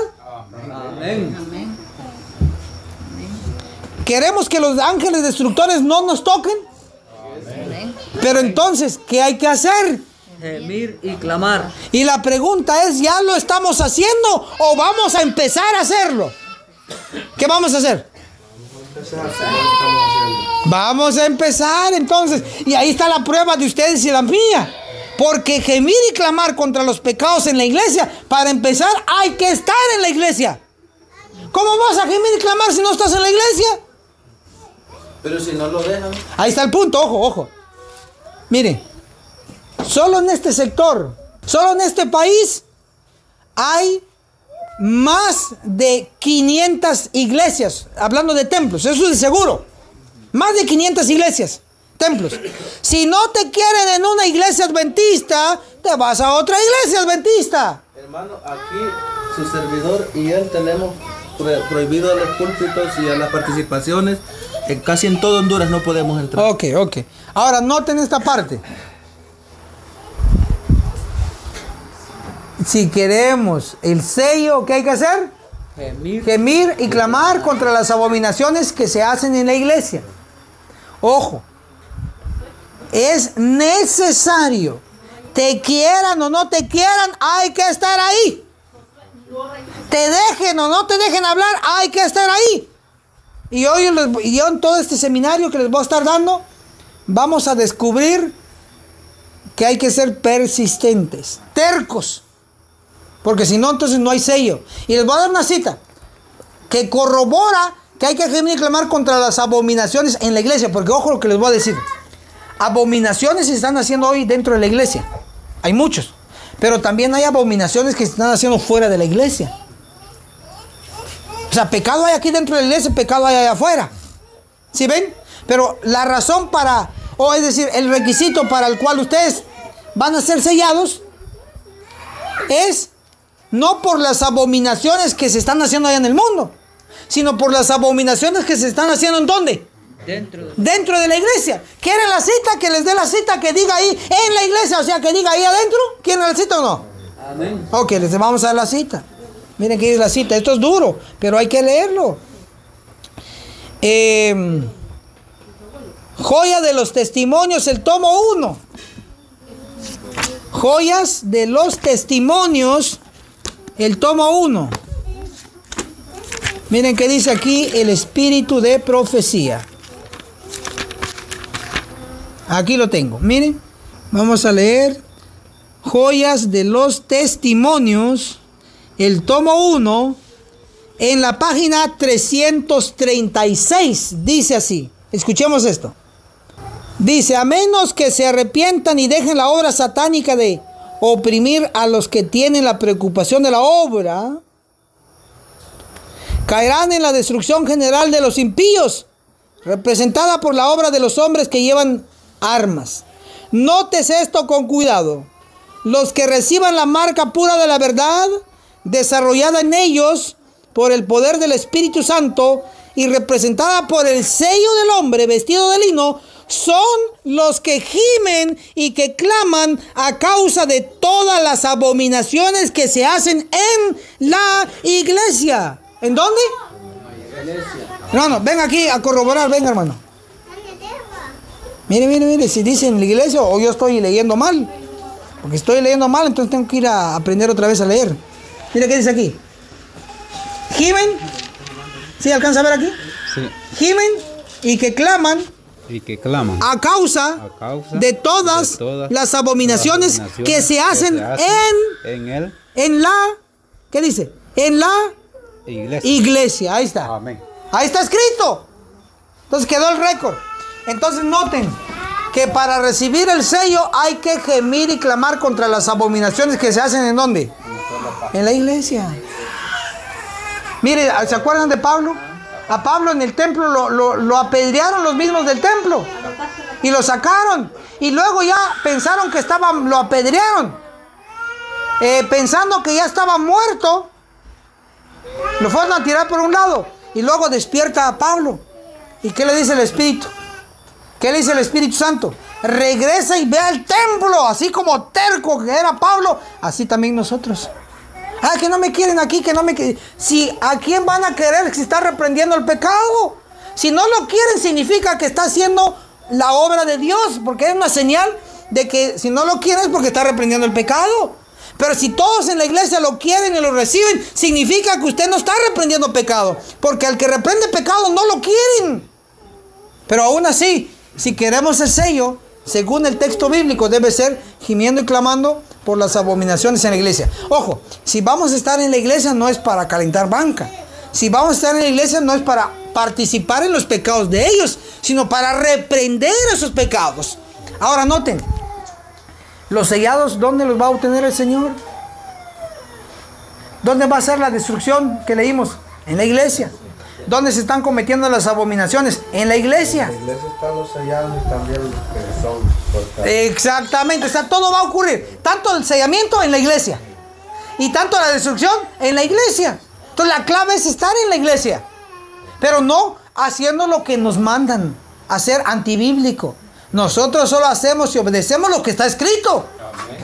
Amén. ¿Queremos que los ángeles destructores no nos toquen? Amén. Pero entonces, ¿qué hay que hacer? Gemir y clamar. Y la pregunta es, ¿ya lo estamos haciendo o vamos a empezar a hacerlo? ¿Qué vamos a hacer? Vamos a empezar entonces. Y ahí está la prueba de ustedes y la mía. Porque gemir y clamar contra los pecados en la iglesia, para empezar, hay que estar en la iglesia. ¿Cómo vas a gemir y clamar si no estás en la iglesia? Pero si no lo dejan. Ahí está el punto, ojo. Miren, solo en este sector, solo en este país, hay más de 500 iglesias, hablando de templos, eso es seguro. Más de 500 iglesias, templos. Si no te quieren en una iglesia adventista, te vas a otra iglesia adventista. Hermano, aquí su servidor y él tenemos prohibido a los púlpitos y a las participaciones. Casi en todo Honduras no podemos entrar. Ok. Ahora noten esta parte. Si queremos el sello, ¿qué hay que hacer? Gemir y clamar contra las abominaciones que se hacen en la iglesia. Ojo, es necesario, te quieran o no te quieran, hay que estar ahí. Te dejen o no te dejen hablar, hay que estar ahí. Y hoy yo en todo este seminario que les voy a estar dando, vamos a descubrir que hay que ser persistentes, tercos. Porque si no, entonces no hay sello. Y les voy a dar una cita que corrobora que hay que gemir y clamar contra las abominaciones en la iglesia. Porque ojo lo que les voy a decir. Abominaciones se están haciendo hoy dentro de la iglesia. Hay muchos. Pero también hay abominaciones que se están haciendo fuera de la iglesia. O sea, pecado hay aquí dentro de la iglesia, pecado hay allá afuera. ¿Sí ven? Pero la razón es decir, el requisito para el cual ustedes van a ser sellados es no por las abominaciones que se están haciendo allá en el mundo, sino por las abominaciones que se están haciendo ¿en dónde? Dentro de la iglesia. ¿Quieren la cita? Que les dé la cita que diga ahí en la iglesia, o sea, que diga ahí adentro. ¿Quieren la cita o no? Amén. Ok, les vamos a dar la cita. Miren que es la cita. Esto es duro, pero hay que leerlo. Joya de los testimonios, el tomo 1. Joyas de los testimonios, el tomo 1. Miren que dice aquí el espíritu de profecía. Aquí lo tengo. Miren, vamos a leer Joyas de los testimonios, el tomo 1, en la página 336. Dice así. Escuchemos esto. Dice, a menos que se arrepientan y dejen la obra satánica de oprimir a los que tienen la preocupación de la obra, caerán en la destrucción general de los impíos, representada por la obra de los hombres que llevan armas. Nótese esto con cuidado. Los que reciban la marca pura de la verdad, desarrollada en ellos por el poder del Espíritu Santo y representada por el sello del hombre vestido de lino, son los que gimen y que claman a causa de todas las abominaciones que se hacen en la iglesia. ¿En dónde? Hermano, ven aquí a corroborar, venga hermano. Mire, si dice en la iglesia o yo estoy leyendo mal. Porque estoy leyendo mal, entonces tengo que ir a aprender otra vez a leer. Mira qué dice aquí. Gimen. ¿Sí alcanza a ver aquí? Sí. Gimen y que claman a causa de todas las abominaciones que se hacen en la, ¿qué dice? En la iglesia. Ahí está. Amén. Ahí está escrito. Entonces quedó el récord. Entonces noten que para recibir el sello hay que gemir y clamar contra las abominaciones que se hacen ¿en dónde? En la iglesia. Mire, ¿se acuerdan de Pablo? A Pablo en el templo lo apedrearon los mismos del templo y lo sacaron, y luego ya pensaron que lo apedrearon, pensando que ya estaba muerto, lo fueron a tirar por un lado y luego despierta a Pablo. ¿Y qué le dice el Espíritu? ¿Qué le dice el Espíritu Santo? Regresa y ve al templo, así como terco que era Pablo, así también nosotros. Ah, que no me quieren aquí, que no me quieren. Si a quién van a querer si está reprendiendo el pecado. Si no lo quieren significa que está haciendo la obra de Dios, porque es una señal de que si no lo quieren es porque está reprendiendo el pecado. Pero si todos en la iglesia lo quieren y lo reciben, significa que usted no está reprendiendo pecado, porque al que reprende pecado no lo quieren. Pero aún así, si queremos el sello, según el texto bíblico, debe ser gimiendo y clamando por las abominaciones en la iglesia. Ojo, si vamos a estar en la iglesia no es para calentar banca. Si vamos a estar en la iglesia no es para participar en los pecados de ellos, sino para reprender esos pecados. Ahora noten, los sellados, ¿dónde los va a obtener el Señor? ¿Dónde va a ser la destrucción que leímos? En la iglesia. ¿Dónde se están cometiendo las abominaciones? En la iglesia. En la iglesia están los sellados y también los que son cortados. Exactamente, o sea, todo va a ocurrir. Tanto el sellamiento en la iglesia y tanto la destrucción en la iglesia. Entonces la clave es estar en la iglesia, pero no haciendo lo que nos mandan, hacer antibíblico. Nosotros solo hacemos y obedecemos lo que está escrito,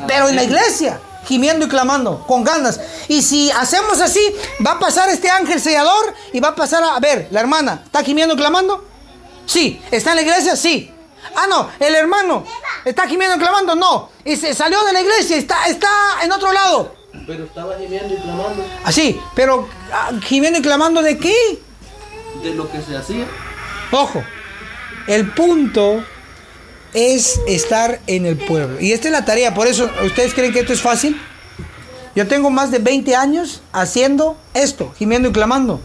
pero en la iglesia, gimiendo y clamando, con ganas. Y si hacemos así, va a pasar este ángel sellador y va a pasar a ver, la hermana, ¿está gimiendo y clamando? Sí. ¿Está en la iglesia? Sí. Ah, no, el hermano, ¿está gimiendo y clamando? No. Y se salió de la iglesia, está en otro lado. Pero estaba gimiendo y clamando. Así, pero gimiendo y clamando ¿de qué? De lo que se hacía. Ojo, el punto es estar en el pueblo. Y esta es la tarea, por eso, ¿ustedes creen que esto es fácil? Yo tengo más de 20 años haciendo esto, gimiendo y clamando.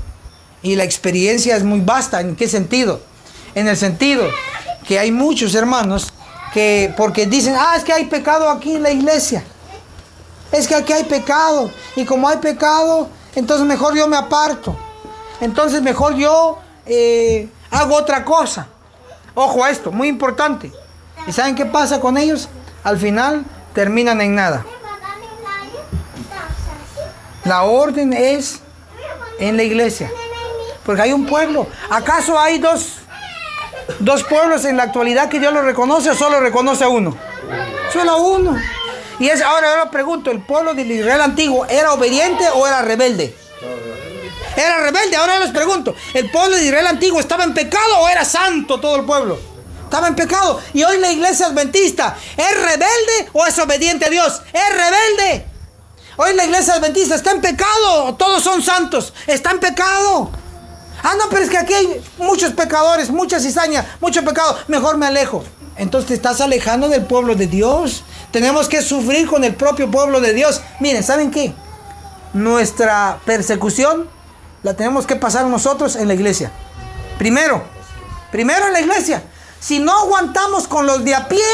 Y la experiencia es muy vasta. ¿En qué sentido? En el sentido que hay muchos hermanos que, porque dicen, es que hay pecado aquí en la iglesia. Es que aquí hay pecado. Y como hay pecado, entonces mejor yo me aparto. Entonces mejor yo hago otra cosa. Ojo a esto, muy importante. ¿Y saben qué pasa con ellos? Al final terminan en nada. La orden es en la iglesia. Porque hay un pueblo. ¿Acaso hay dos pueblos en la actualidad que Dios lo reconoce o solo reconoce a uno? Solo a uno. Y ahora yo le pregunto, ¿el pueblo de Israel antiguo era obediente o era rebelde? Era rebelde. Ahora les pregunto, ¿el pueblo de Israel antiguo estaba en pecado o era santo todo el pueblo? Estaba en pecado. Y hoy la iglesia adventista, ¿es rebelde o es obediente a Dios? Es rebelde. Hoy la iglesia adventista está en pecado. Todos son santos. Está en pecado. No, pero es que aquí hay muchos pecadores, mucha cizaña, mucho pecado. Mejor me alejo. Entonces te estás alejando del pueblo de Dios. Tenemos que sufrir con el propio pueblo de Dios. Miren, ¿saben qué? Nuestra persecución la tenemos que pasar nosotros en la iglesia. Primero en la iglesia. Si no aguantamos con los de a pie,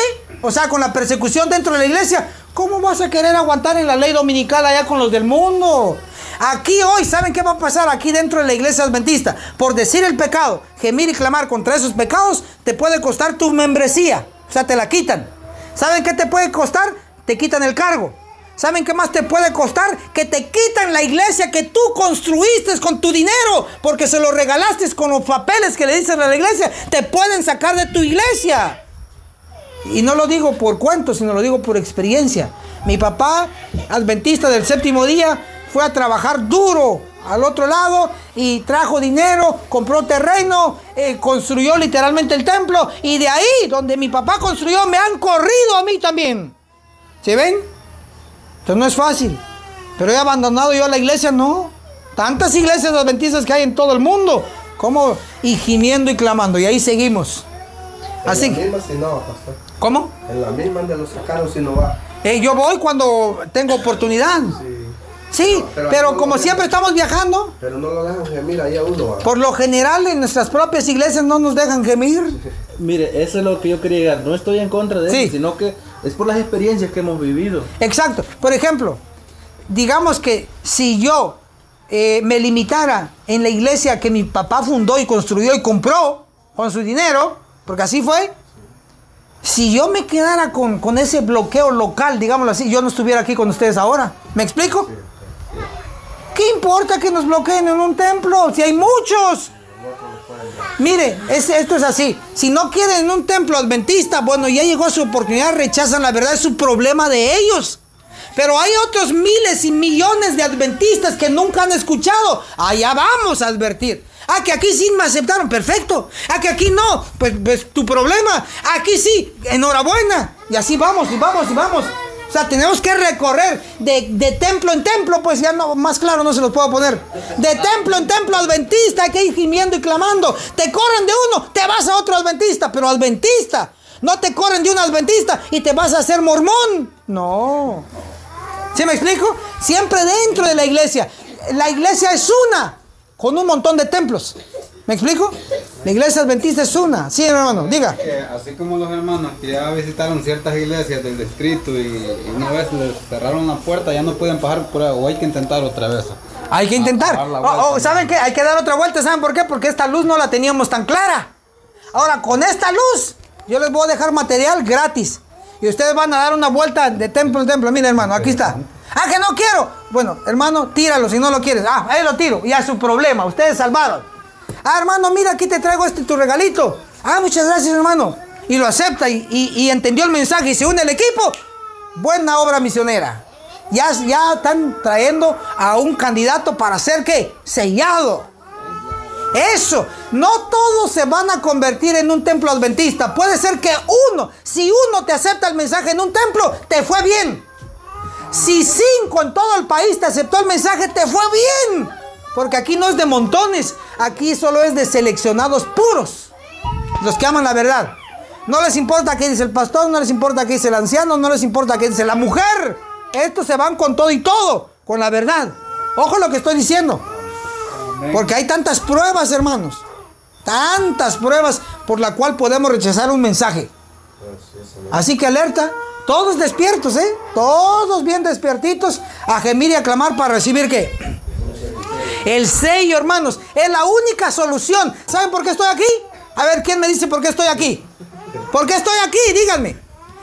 o sea, con la persecución dentro de la iglesia, ¿cómo vas a querer aguantar en la ley dominical allá con los del mundo? Aquí hoy, ¿saben qué va a pasar aquí dentro de la iglesia adventista? Por decir el pecado, gemir y clamar contra esos pecados, te puede costar tu membresía. O sea, te la quitan. ¿Saben qué te puede costar? Te quitan el cargo. ¿Saben qué más te puede costar? Que te quitan la iglesia que tú construiste con tu dinero, porque se lo regalaste con los papeles que le dicen a la iglesia. Te pueden sacar de tu iglesia. Y no lo digo por cuento, sino lo digo por experiencia. Mi papá, adventista del séptimo día, fue a trabajar duro al otro lado y trajo dinero, compró terreno, construyó literalmente el templo. Y de ahí, donde mi papá construyó, me han corrido a mí también. ¿Sí ven? Entonces no es fácil. Pero he abandonado yo la iglesia, no. Tantas iglesias adventistas que hay en todo el mundo. ¿Cómo? Y gimiendo y clamando. Y ahí seguimos. Así que. En la misma si no va, pastor. ¿Cómo? En la misma de los sacaron si no va. Yo voy cuando tengo oportunidad. Sí, pero como siempre estamos viajando. Pero no lo dejan gemir ahí a uno. ¿Va? Por lo general en nuestras propias iglesias no nos dejan gemir. Mire, eso es lo que yo quería llegar. No estoy en contra de eso, sino que es por las experiencias que hemos vivido. Exacto. Por ejemplo, digamos que si yo me limitara en la iglesia que mi papá fundó y construyó y compró con su dinero, porque así fue. Si yo me quedara con ese bloqueo local, digámoslo así, yo no estuviera aquí con ustedes ahora. ¿Me explico? ¿Qué importa que nos bloqueen en un templo? Si hay muchos. Mire, esto es así. Si no quieren en un templo adventista, bueno, ya llegó su oportunidad, rechazan la verdad, es su problema de ellos. Pero hay otros miles y millones de adventistas que nunca han escuchado. Allá vamos a advertir. Que aquí sí me aceptaron, perfecto. Que aquí no, pues tu problema. Aquí sí, enhorabuena. Y así vamos, y vamos, y vamos. O sea, tenemos que recorrer de templo en templo, pues ya no, más claro no se los puedo poner. De templo en templo adventista, hay que ir gimiendo y clamando. Te corren de uno, te vas a otro adventista, pero adventista. No te corren de un adventista y te vas a hacer mormón. No. ¿Sí me explico? Siempre dentro de la iglesia. La iglesia es una, con un montón de templos. ¿Me explico? La iglesia adventista es una. Sí, hermano, diga. Así como los hermanos que ya visitaron ciertas iglesias del distrito y una vez les cerraron la puerta, ya no pueden pasar por ahí, o hay que intentar otra vez. Hay que intentar. ¿Saben qué? Hay que dar otra vuelta. ¿Saben por qué? Porque esta luz no la teníamos tan clara. Ahora, con esta luz, yo les voy a dejar material gratis. Y ustedes van a dar una vuelta de templo en templo. Mira, hermano, aquí está. Ah, que no quiero. Bueno, hermano, tíralo si no lo quieres. Ah, ahí lo tiro. Ya es su problema. Ustedes salvaron. Ah, hermano, mira, aquí te traigo tu regalito. Ah, muchas gracias, hermano. Y lo acepta y entendió el mensaje y se une al equipo. Buena obra misionera. Ya están trayendo a un candidato para ser, ¿qué? Sellado. Eso. No todos se van a convertir en un templo adventista. Puede ser que si uno te acepta el mensaje en un templo, te fue bien. Si 5 en todo el país te aceptó el mensaje, te fue bien. Porque aquí no es de montones. Aquí solo es de seleccionados puros. Los que aman la verdad. No les importa qué dice el pastor, no les importa qué dice el anciano, no les importa qué dice la mujer. Estos se van con todo y todo, con la verdad. Ojo lo que estoy diciendo. Porque hay tantas pruebas, hermanos. Tantas pruebas por la cual podemos rechazar un mensaje. Así que alerta. Todos despiertos, todos bien despiertitos, a gemir y a clamar para recibir ¿qué? El sello, hermanos, es la única solución. ¿Saben por qué estoy aquí? A ver, ¿quién me dice por qué estoy aquí? ¿Por qué estoy aquí? Díganme.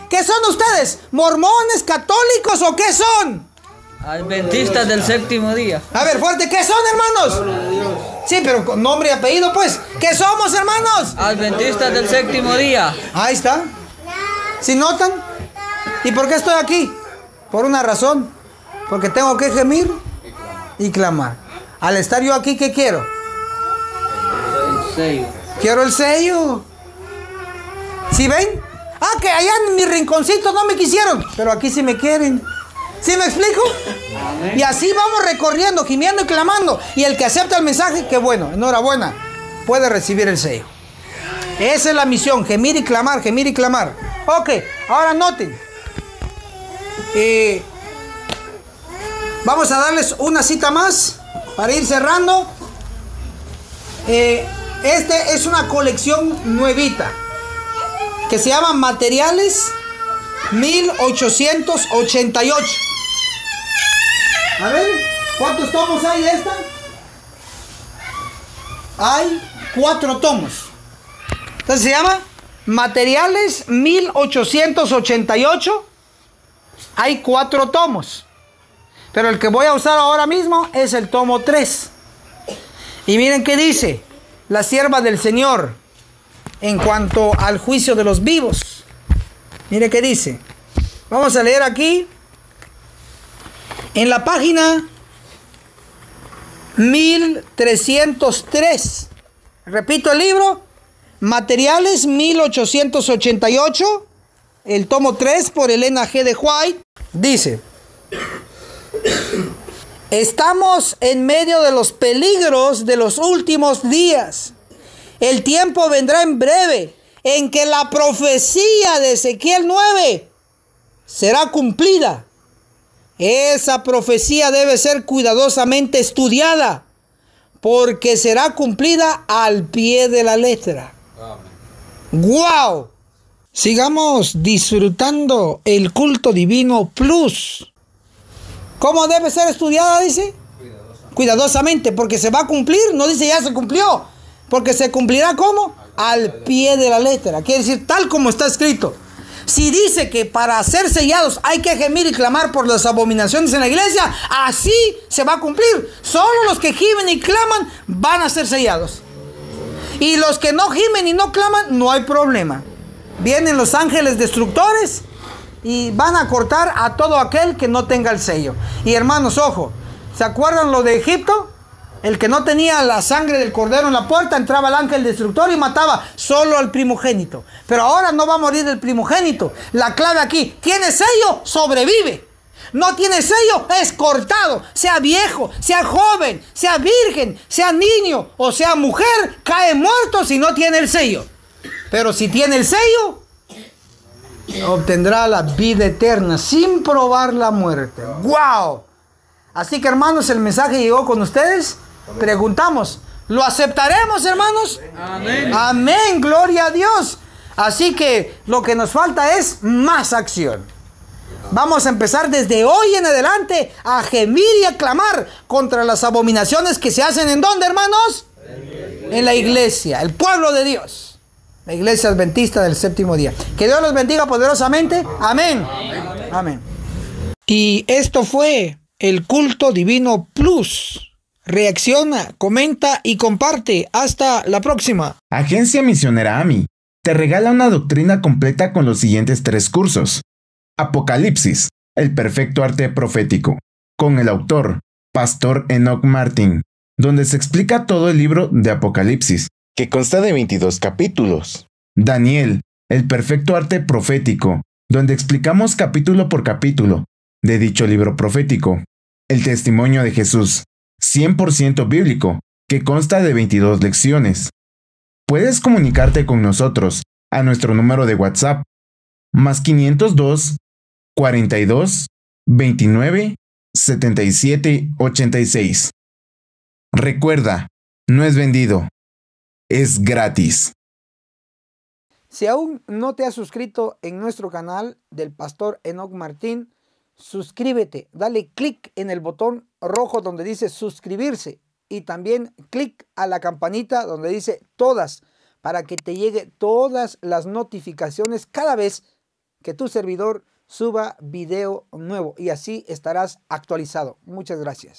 ¿Qué son ustedes? ¿Mormones, católicos o qué son? Adventistas del séptimo día. A ver, fuerte, ¿qué son, hermanos? Sí, pero con nombre y apellido, pues. ¿Qué somos, hermanos? Adventistas del séptimo día. Ahí está. ¿Sí notan? ¿Y por qué estoy aquí? Por una razón. Porque tengo que gemir y clamar. Al estar yo aquí, ¿qué quiero? El sello. Quiero el sello. ¿Sí ven? Ah, que allá en mi rinconcito no me quisieron, pero aquí sí me quieren. ¿Sí me explico? Amén. Y así vamos recorriendo, gimiendo y clamando. Y el que acepta el mensaje, qué bueno, enhorabuena, puede recibir el sello. Esa es la misión, gemir y clamar, gemir y clamar. Ok, ahora noten. Vamos a darles una cita más para ir cerrando. Este es una colección nuevita que se llama Materiales 1888. A ver, ¿cuántos tomos hay de esta? Hay 4 tomos. Entonces se llama Materiales 1888. Hay 4 tomos. Pero el que voy a usar ahora mismo es el tomo 3. Y miren qué dice la sierva del Señor en cuanto al juicio de los vivos. Miren qué dice. Vamos a leer aquí en la página 1303. Repito el libro, Materiales 1888, el tomo 3 por Elena G. de White. Dice: estamos en medio de los peligros de los últimos días. El tiempo vendrá en breve en que la profecía de Ezequiel 9 será cumplida. Esa profecía debe ser cuidadosamente estudiada, porque será cumplida al pie de la letra. ¡Wow! Sigamos disfrutando el culto divino plus. ¿Cómo debe ser estudiada, dice? Cuidadosamente, porque se va a cumplir. No dice ya se cumplió, porque se cumplirá ¿cómo? Al pie de la letra. Quiere decir tal como está escrito. Si dice que para ser sellados hay que gemir y clamar por las abominaciones en la iglesia, así se va a cumplir. Solo los que gimen y claman van a ser sellados. Y los que no gimen y no claman, no hay problema. Vienen los ángeles destructores y van a cortar a todo aquel que no tenga el sello. Y hermanos, ojo, ¿se acuerdan lo de Egipto? El que no tenía la sangre del cordero en la puerta, entraba el ángel destructor y mataba solo al primogénito. Pero ahora no va a morir el primogénito. La clave aquí, ¿tiene sello? Sobrevive. No tiene sello, es cortado. Sea viejo, sea joven, sea virgen, sea niño o sea mujer, cae muerto si no tiene el sello. Pero si tiene el sello, obtendrá la vida eterna sin probar la muerte. ¡Wow! Así que hermanos, el mensaje llegó con ustedes. Preguntamos, ¿Lo aceptaremos, hermanos? Amén. Amén, gloria a Dios. Así que lo que nos falta es más acción. Vamos a empezar desde hoy en adelante a gemir y a clamar contra las abominaciones que se hacen. ¿En dónde, hermanos? En la iglesia, el pueblo de Dios. La iglesia adventista del séptimo día. Que Dios los bendiga poderosamente. Amén. Amén. Y esto fue el Culto Divino Plus. Reacciona, comenta y comparte. Hasta la próxima. Agencia Misionera AMI te regala una doctrina completa con los siguientes 3 cursos. Apocalipsis, el perfecto arte profético, con el autor, Pastor Enoch Martin, donde se explica todo el libro de Apocalipsis, que consta de 22 capítulos. Daniel, el perfecto arte profético, donde explicamos capítulo por capítulo de dicho libro profético. El testimonio de Jesús, 100% bíblico, que consta de 22 lecciones. Puedes comunicarte con nosotros a nuestro número de WhatsApp, más 502 42 29 77 86. Recuerda, no es vendido, es gratis. Si aún no te has suscrito en nuestro canal del Pastor Enoch Martín, suscríbete, dale clic en el botón rojo donde dice suscribirse y también clic a la campanita donde dice todas para que te llegue todas las notificaciones cada vez que tu servidor suba video nuevo y así estarás actualizado. Muchas gracias.